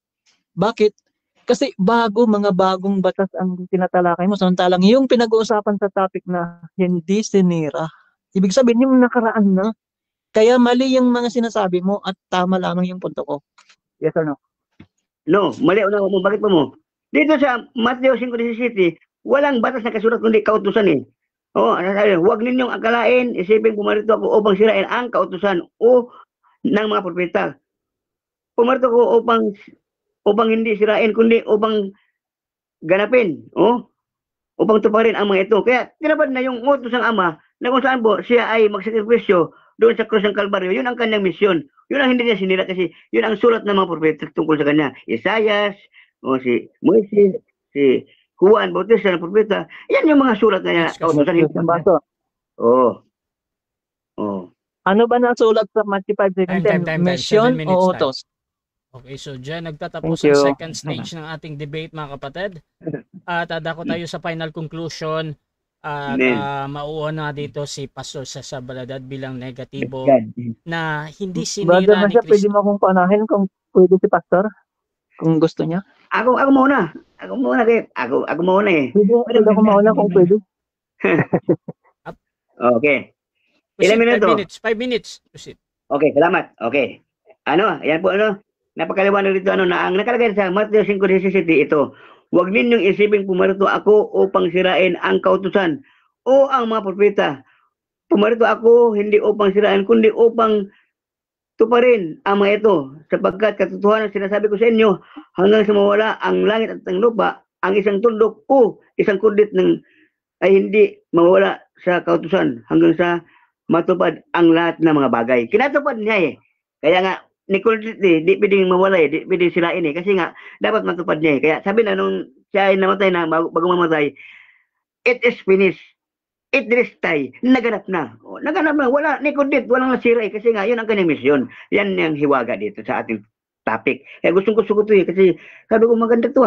Bakit? Kasi mga bagong batas ang tinatalakay mo. Samantalang yung pinag-uusapan sa topic na hindi sinira. Ibig sabihin yung nakaraan na. Kaya mali yung mga sinasabi mo at tama lamang yung punto ko. Yes or no? No, mali mo. Bakit pa mo? Dito sa Matthew 5:17, walang batas na kasulat kundi kautusan eh. Huwag ninyong akalain, isipin pumarito ako upang sirain ang kautusan o ng mga propeta. Pumarito ako upang hindi sirain kundi upang ganapin, upang tuparin ang mga ito. Kaya tinapad na yung utos ng Ama na kung saan po siya ay magsakripisyo doon sa krus ng Kalbaryo. Yun ang kanyang misyon. Yun ang hindi niya sinira kasi yun ang sulat ng mga propeta tungkol sa kanya. Isaias, si Moises, si Juan Bautista ng propeta. Yan yung mga sulat na niya. Ano ba nasulat sa Matthew 5:17? Mission o utos? Okay, so dyan nagtatapos ang second stage ng ating debate, mga kapatid. At dako tayo sa final conclusion. At mauuna dito si Pastor Cesar Baladad bilang negatibo na hindi sinira Brother, ni Kristo. pwede mo akong panahin kung pwede si Pastor? Kung gusto niya? Ako muna. Ako muna eh. Pwede ako mauna kung pwede. Okay. Proceed, Ilan minuto? 5 minutes. Proceed. Okay, salamat. Okay. Yan po napakaliwanag dito na ang nakalagay sa Matthew 5:17 ito. Huwag ninyong isiping pumarito ako upang sirain ang kautusan o ang mga propeta. Pumarito ako hindi upang sirain kundi upang tuparin ang mga ito, sapagkat katotohanan sinasabi ko sa inyo, hanggang sa mawala ang langit at ang lupa, ang isang tuldok o isang kudit ay hindi mawala sa kautusan hanggang sa matupad ang lahat ng mga bagay. Kinatupad niya eh. Kaya nga, ni kudit di pwedeng mawala eh, di pwedeng sirain eh. Kasi nga, dapat matupad niya eh. Kaya sabi na nung siya ay namatay na bago mamatay, it is finished. Idristay, naganap na. O, naganap na, wala, Nicodit, walang nasira kasi nga, yun ang kanyang misyon. Yan yung hiwaga dito sa ating topic. Kaya gustong gusto ko ito kasi sabi ko maganda to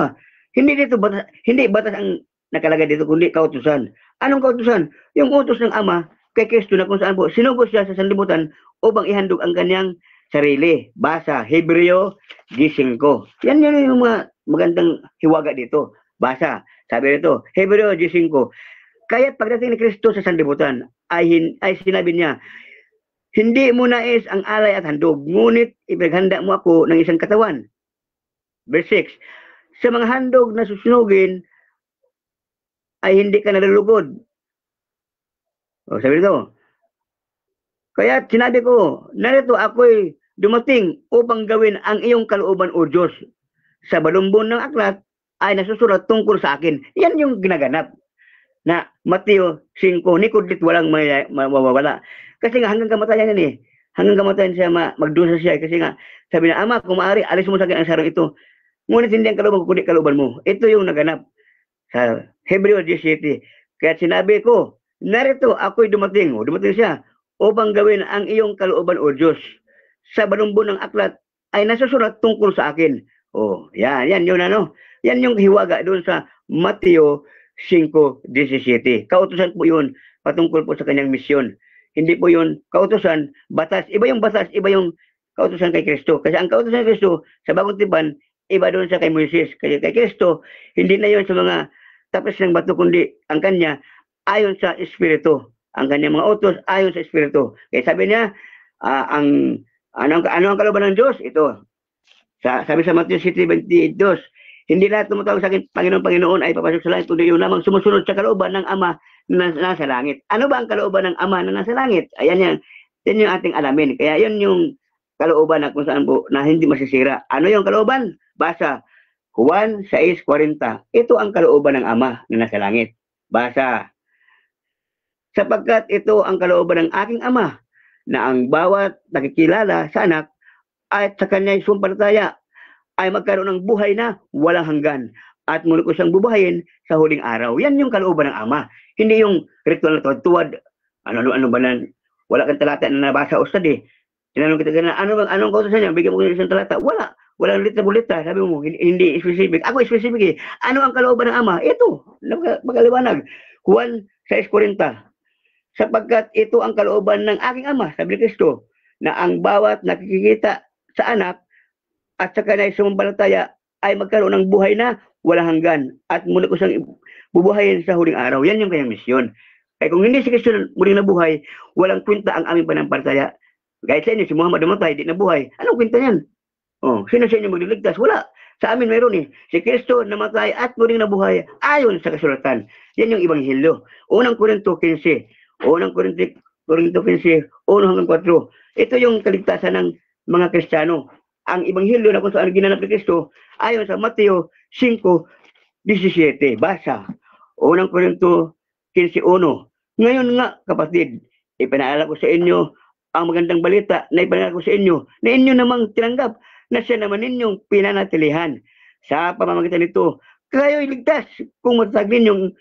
Hindi dito, hindi batas ang nakalagay dito, kundi kautusan. Anong kautusan? Yung utos ng Ama kay Kristo na kung saan po, sinugos siya sa sanlibutan upang ihandog ang kanyang sarili. Basa, Hebreo 15. Yan yung mga magandang hiwaga dito. Basa, sabi nito, Hebreo 15. Kaya't pagdating ni Kristo sa sanlibutan, ay sinabi niya, hindi mo nais ang alay at handog, ngunit ipaghanda mo ako ng isang katawan. Verse 6, sa mga handog na susunugin, ay hindi ka nalulugod. O, sabi nito, kaya sinabi ko, narito ako'y dumating upang gawin ang iyong kalooban o Diyos. Sa balumbon ng aklat ay nasusulat tungkol sa akin. Yan yung ginaganap na Mateo 5, Nicodit walang mawawala. Kasi nga hanggang kamatayan yan Hanggang kamatayan siya magdusa siya. Kasi nga sabi na, Ama, kung maaari, alis mo sa akin ang sarang ito. Ngunit hindi ang kalooban ko, kundi kalooban mo. Ito yung naganap sa Hebreo 17. Kaya sinabi ko, narito ako'y dumating. O, dumating siya upang gawin ang iyong kalooban o Diyos. Sa balumbon ng aklat ay nasusulat tungkol sa akin. O, yan yun Yan yung hiwaga doon sa Mateo 5:17. Kautusan po yun patungkol po sa kanyang misyon. Hindi po yun kautusan, batas. Iba yung batas, iba yung kautusan kay Kristo. Kasi ang kautusan kay Kristo sa Bagong Tipan, iba doon sa kay Moises. Kasi kay Kristo, hindi na yun sa mga tapos ng bato, kundi ang kanya ayon sa Espiritu. Ang kanyang mga utos ayon sa Espiritu. Kaya sabi niya, ano ang kalooban ng Diyos? Ito. Sabi sa Matthew 7:22, hindi lahat tumatawag sa akin, Panginoon ay papasok sa langit, kundi yun lamang sumusunod sa kalooban ng Ama na nasa langit. Ano ba ang kalooban ng Ama na nasa langit? Ayan yan. Yan yung ating alamin. Kaya yun yung kalooban na kung saan po na hindi masisira. Ano yung kalooban? Basa, Juan 6:40. Ito ang kalooban ng Ama na nasa langit. Basa, sapagkat ito ang kalooban ng aking Ama na ang bawat nakikilala sa anak at sa kanya'y sumpalataya ay magkaroon ng buhay na walang hanggan at muli ko siyang bubuhayin sa huling araw. Yan yung kalooban ng Ama. Hindi yung ritual na tuwad. Ano ba na, wala kang talata na nabasa ustad Tinanong kita na, anong kautusan niya? Bigyan mo ko isang talata. Walang litra-bulita. Sabi mo, hindi specific. Ako specific Ano ang kalooban ng Ama? Ito, magkaliwanag. Juan 6:40. Sapagkat ito ang kalooban ng aking Ama, sabi ni Kristo, na ang bawat nakikita sa anak at sa kanay sumampalataya ay magkaroon ng buhay na walang hanggan at muli ko siyang bubuhayin sa huling araw. Yan yung kanyang misyon. Kaya kung hindi si Kristo muling nabuhay, walang kwenta ang aming panampalataya. Kahit sa inyo, si Muhammad namatay, di nabuhay. Anong kwenta yan? Sino sa inyo magliligtas? Wala. Sa amin mayroon Si Kristo namatay at muling nabuhay ayon sa kasulatan. Yan yung Ebanghelyo. Unang Korinto 15. Unang Korinto 15, 1 hanggang 4. Ito yung kaligtasan ng mga Kristiyano. Ang Ebanghelyo na kung saan ginanap ni Kristo ayon sa Mateo 5:17. Basa, Unang Korinto 15:1. Ngayon nga, kapatid, ipinaalala ko sa inyo ang magandang balita na ipinaalala ko sa inyo na inyo namang tinanggap na siya naman ninyong pinanatilihan. Sa pamamagitan nito, kayo'y ligtas kung matatag ninyong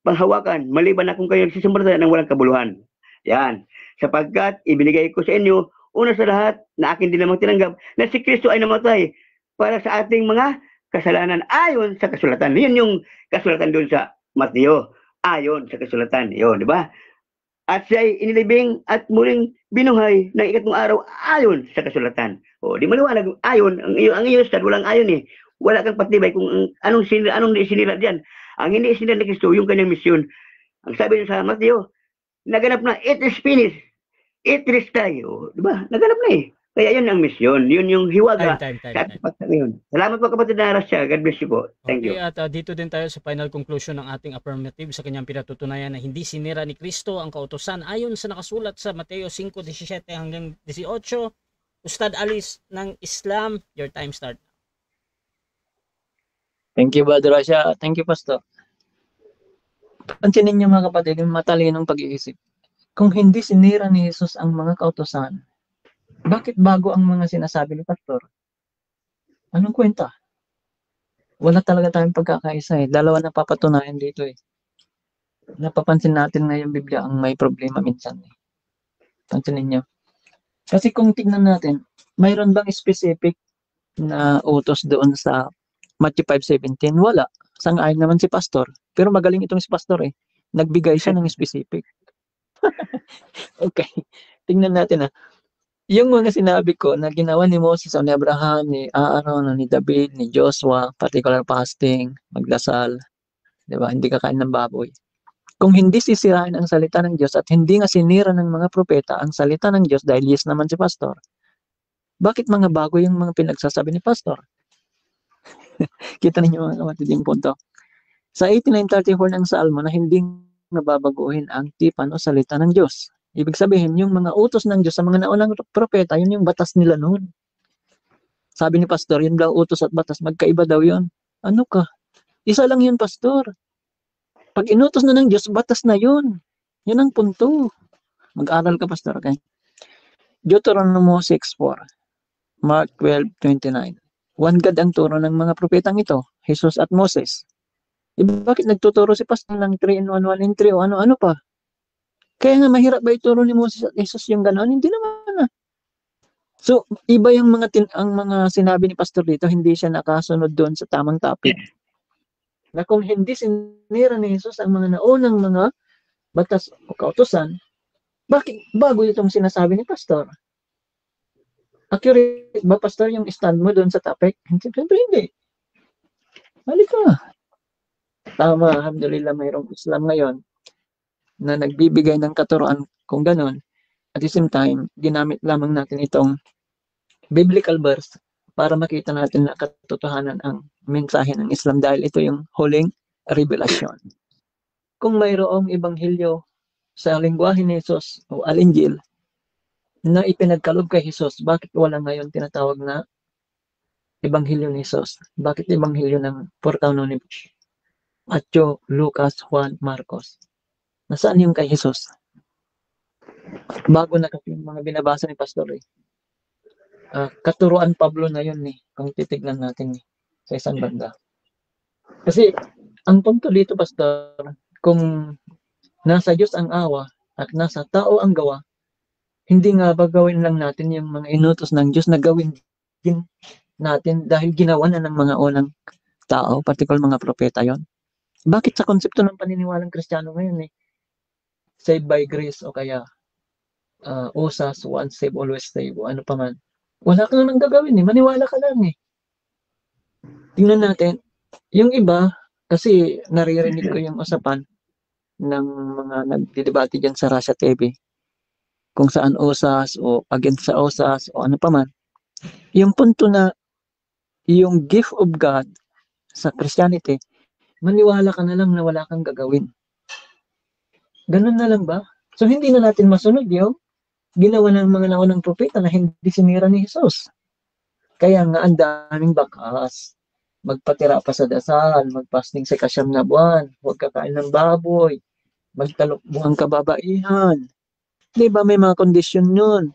panghawakan, maliban na kung kayo'y sisimbalatan ng walang kabuluhan. Yan. Sapagkat ibinigay ko sa inyo, una sa lahat, na akin din namang tinanggap, na si Kristo ay namatay para sa ating mga kasalanan ayon sa kasulatan. Yun yung kasulatan doon sa Mateo. Ayon sa kasulatan. Yun, di ba? At siya'y inilibing at muling binuhay ng ikatlong araw ayon sa kasulatan. Di maliwanag ayon, ang iyo stad, walang ayon Wala kang patibay kung anong sinira diyan. Ang hindi sinira ni Kristo, yung kanyang misyon. Ang sabi niya sa Mateo, naganap na, it is finished. It is tayo. Di ba? Naganap na Kaya yun ang misyon. Yun yung hiwaga. Time. Salamat po kapatid na Rasha. God bless you po. Thank you. At dito din tayo sa final conclusion ng ating affirmative sa kanyang pinatutunayan na hindi sinira ni Kristo ang kautusan ayon sa nakasulat sa Mateo 5:17 hanggang 18. Ustad Alice ng Islam, your time start. Thank you, Brother Rasha. Thank you, Pastor. Pansinin niyo mga kapatid, yung matalinong pag-iisip. Kung hindi sinira ni Jesus ang mga kautusan, bakit bago ang mga sinasabi ni Pastor? Anong kwenta? Wala talaga tayong pagkakaisa Dalawa na papatunayan dito Napapansin natin na yung Biblia ang may problema minsan. Pansinin nyo. Kasi kung tignan natin, mayroon bang specific na utos doon sa Matthew 5:17? Wala. Sang-ayon naman si pastor. Pero magaling itong si pastor eh. Nagbigay siya ng specific. Okay. Tingnan natin yung mga sinabi ko na ginawa ni Moses o ni Abraham, ni Aaron, ni David, ni Joshua, particular fasting, magdasal, di ba? Hindi kakain ng baboy. Kung hindi sisirain ang salita ng Diyos at hindi nga sinira ng mga propeta ang salita ng Diyos dahil yes naman si pastor, bakit mga bago yung mga pinagsasabi ni pastor? Kita ninyo mga kapatid yung punto. Sa 89:34 ng Salmo na hindi nababaguhin ang tipan o salita ng Diyos. Ibig sabihin, yung mga utos ng Diyos sa mga naunang propeta, yun yung batas nila noon. Sabi ni pastor, yun daw utos at batas, magkaiba daw yun. Ano ka? Isa lang yun, pastor. Pag inutos na ng Diyos, batas na yun. Yun ang punto. Mag-aral ka, pastor, okay? Deuteronomy 6:4, Mark 12:29. One God ang turo ng mga propetang ito, Jesus at Moses. Bakit nagtuturo si pastor ng 3 in 1, 1 in 3 o ano-ano pa? Kaya nga mahirap ba ituro ni Moses at Jesus yung gano'n? Hindi naman. So, iba yung ang mga sinabi ni pastor dito, hindi siya nakasunod doon sa tamang topic. Na kung hindi sinira ni Jesus ang mga naunang mga batas o kautusan, bakit bago itong sinasabi ni pastor? Accurate ba, pastor, yung stand mo doon sa topic? Siyempre hindi. Halika. Tama, alhamdulillah, mayroong Islam ngayon na nagbibigay ng katuruan kung gano'n. At the same time, ginamit lamang natin itong biblical verse para makita natin na katotohanan ang mensahe ng Islam dahil ito yung huling revelasyon. Kung mayroong ebanghelyo sa lingwahe ni Jesus o al-Injil na ipinagkaloob kay Jesus, bakit wala ngayon tinatawag na ebanghelyo ni Jesus? Bakit ebanghelyo ng 4 ni Matthew, Lucas, Juan, Marcos? Nasaan yung kay Jesus? Bago na kasi yung mga binabasa ni pastor eh. Katuruan Pablo na yun eh, kung titignan natin sa isang banda. Kasi ang punto dito, pastor, kung nasa Diyos ang awa at nasa tao ang gawa, hindi nga ba gawin lang natin yung mga inutos ng Diyos na gawin din natin dahil ginawa na ng mga unang tao, particular mga propeta yon. Bakit sa konsepto ng paniniwalang Kristiyano ngayon saved by grace o kaya usas, once saved, always saved, o ano pa man. Wala kang nang gagawin maniwala ka lang Tingnan natin, yung iba, kasi naririnig ko yung usapan ng mga nagdidebate dyan sa Russia TV, kung saan usas o against sa usas o ano pa man. Yung punto na yung gift of God sa Christianity, maniwala ka na lang na wala kang gagawin. Ganun na lang ba? So hindi na natin masunod yung ginawa ng mga naunang propeta na hindi sinira ni Jesus. Kaya nga ang daming bakas. Magpatira pa sa dasal, magpasting sa 9 na buwan, huwag kakain ng baboy, magtalukbuhang kababaihan. Di ba may mga kondisyon yun?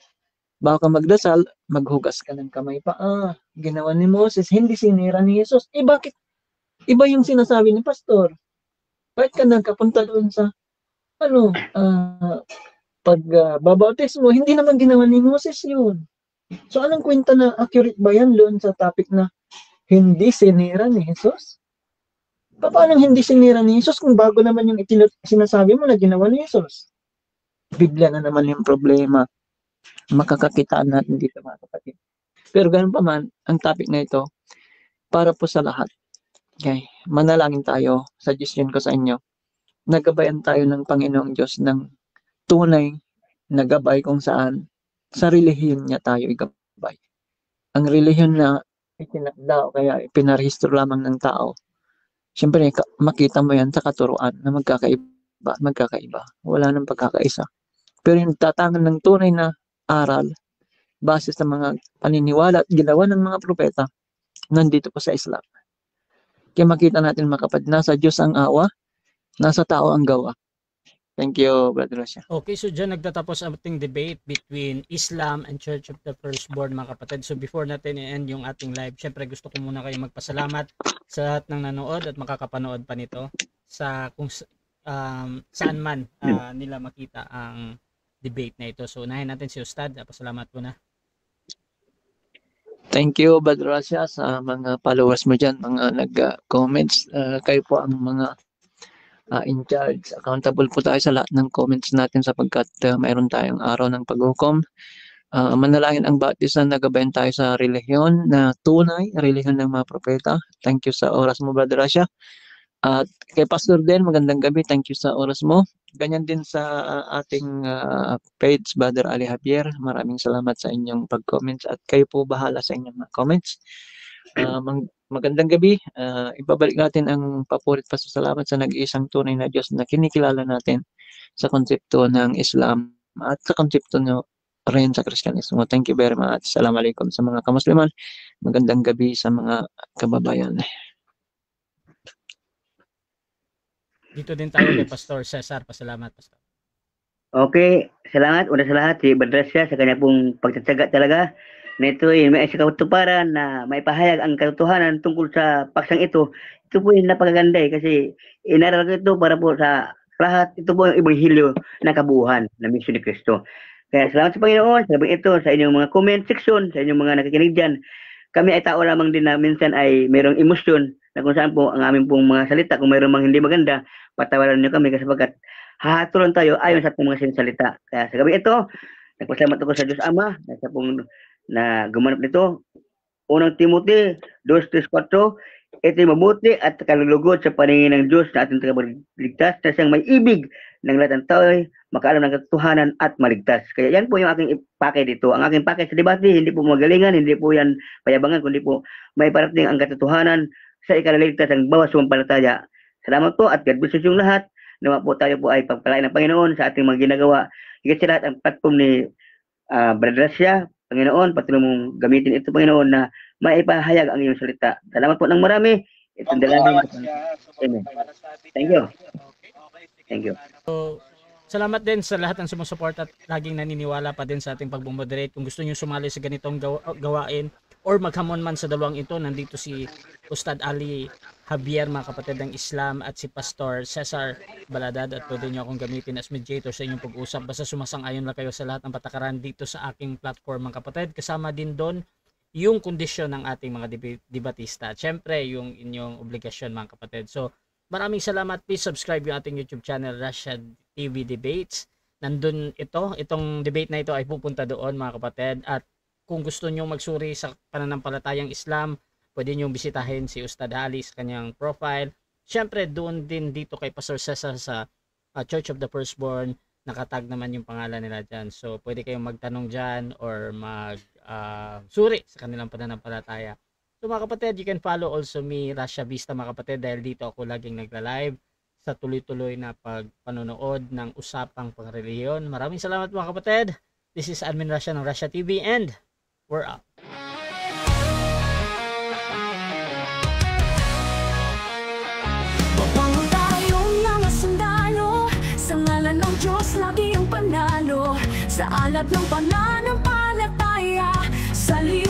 Bago ka magdasal, maghugas ka ng kamay paa. Ginawa ni Moses, hindi sinira ni Jesus. Bakit? Iba yung sinasabi ni pastor. Bakit ka nagkapunta doon sa pagbabautismo, hindi naman ginawa ni Moses yun. So anong kwenta na accurate ba yan doon sa topic na hindi sinira ni Jesus? Paano hindi sinira ni Jesus kung bago naman yung sinasabi mo na ginawa ni Jesus? Biblia na naman yung problema. Makakakitaan natin dito mga kapatid. Pero ganun pa man, ang topic na ito, para po sa lahat. Okay, manalangin tayo, suggestion ko sa inyo. Nagabayan tayo ng Panginoong Diyos ng tunay na gabay kung saan sa relihiyon niya tayo igabay. Ang relihiyon na itinakda o kaya pinarehistro lamang ng tao, siyempre makita mo yan sa katuruan na magkakaiba. Wala nang pagkakaisa. Pero yung tatangan ng tunay na aral, base sa mga paniniwala at ginawa ng mga propeta, nandito po sa Islam. Kaya makita natin mga kapatid, nasa Diyos ang awa, nasa tao ang gawa. Thank you, Brother Russia. Okay, so dyan nagtatapos ang ating debate between Islam and Church of the Firstborn mga kapatid. So before natin i-end yung ating live, syempre gusto ko muna kayo magpasalamat sa lahat ng nanood at makakapanood pa nito. saan man nila makita ang debate na ito. So unahin natin si Ustad. Pasalamat po na. Thank you, Brother Rasha, sa mga followers mo dyan, mga nag-comments. Kayo po ang mga in charge. Accountable po tayo sa lahat ng comments natin sapagkat mayroon tayong araw ng paghukom. Manalangin ang baptisan na gabayan tayo sa relihiyon na tunay, relihiyon ng mga propeta. Thank you sa oras mo, Brother Rasha. At kay Pastor Den, magandang gabi. Thank you sa oras mo. Ganyan din sa ating page, Brother Ali Javier. Maraming salamat sa inyong pag-comments at kayo po bahala sa inyong mga comments. Magandang gabi. Ibabalik natin ang papurit pasasalamat sa nag-iisang tunay na Diyos na kinikilala natin sa konsepto ng Islam at sa konsepto nyo rin sa Kristyanismo. Thank you very much. Assalamualaikum sa mga kamusliman. Magandang gabi sa mga kababayan. Dito din tayo kay Pastor Cesar. Pasalamat, Pastor. Okay, salamat. Una sa lahat, si Badrasya sa kanya pong pagtatsaga talaga na ito ay may katuparan na may pahayag ang katotohanan tungkol sa paksang ito. Ito po yung napakaganda kasi inaral ko ito para po sa lahat. Ito po yung ebanghelyo na kabuuan na misyon ni Kristo. Kaya salamat sa Panginoon, sabi ito sa inyong mga comment section, sa inyong mga nakikinig dyan. Kami ay tao lamang din na minsan ay mayroong emosyon na kung saan po ang aming pong mga salita, kung mayroong mga hindi maganda, patawaran niyo kami kasi sapagkat hahatulan tayo ayon sa ating mga sinasalita. Kaya sa gabi ito, nagpasalamat ako sa Diyos Ama na sa pong na gumanap nito. Unang Timothy 2:3-4, ito'y mabuti at kalulugod sa paningin ng Diyos na ating tagapagligtas na siyang may ibig ng lahat ng tao ay makaalam ng katotohanan at maligtas. Kaya yan po yung aking ipake dito. Ang aking pake sa debate, hindi po magalingan, hindi po yan payabangan, kundi po may parating ang katotohanan sa ikalaligtas ng bawat sumampalataya. Salamat po at God bless yung lahat. Nawa po tayo po ay pagpalain ng Panginoon sa ating mga ginagawa. Higit sa lahat ang platform ni Brother Rasha, Panginoon, patuloy mong gamitin ito, Panginoon, na maipahayag ang iyong salita. Salamat po ng marami. Itong dalangin. Amen. Thank you. Thank you. So, salamat din sa lahat ng sumusuporta at laging naniniwala pa din sa ating pagbumoderate. Kung gusto niyo sumali sa ganitong gawain or maghamon man sa dalawang ito, nandito si Ustad Ali Javier, mga kapatid ng Islam, at si Pastor Cesar Baladad, at pwede niyo akong gamitin as mediator sa inyong pag-usap. Basta sumasang-ayon lang kayo sa lahat ng patakaran dito sa aking platform, mga kapatid. Kasama din doon yung kondisyon ng ating mga debatista. At syempre, yung inyong obligasyon, mga kapatid. So, maraming salamat. Please subscribe yung ating YouTube channel, Rasha TV Debates. Nandun itong debate na ito ay pupunta doon, mga kapatid. At kung gusto nyo magsuri sa pananampalatayang Islam, pwede nyo bisitahin si Ustad Ali sa kanyang profile. Siyempre, doon din dito kay Pastor Cesar sa Church of the Firstborn, nakatag naman yung pangalan nila dyan. So, pwede kayong magtanong dyan or suri sa kanilang pananampalataya. So mga kapatid, you can follow also me, Rasha Vista, mga kapatid, dahil dito ako laging nagla-live sa tuloy-tuloy na panonood ng usapang pangrelihiyon. Maraming salamat mga kapatid. This is Admin Rasha ng Rasha TV and we're out. Mabango tayong mga sundalo, sa ngalan ng Diyos lagi ang panalo, sa alat ng pananampalataya, sa liwanag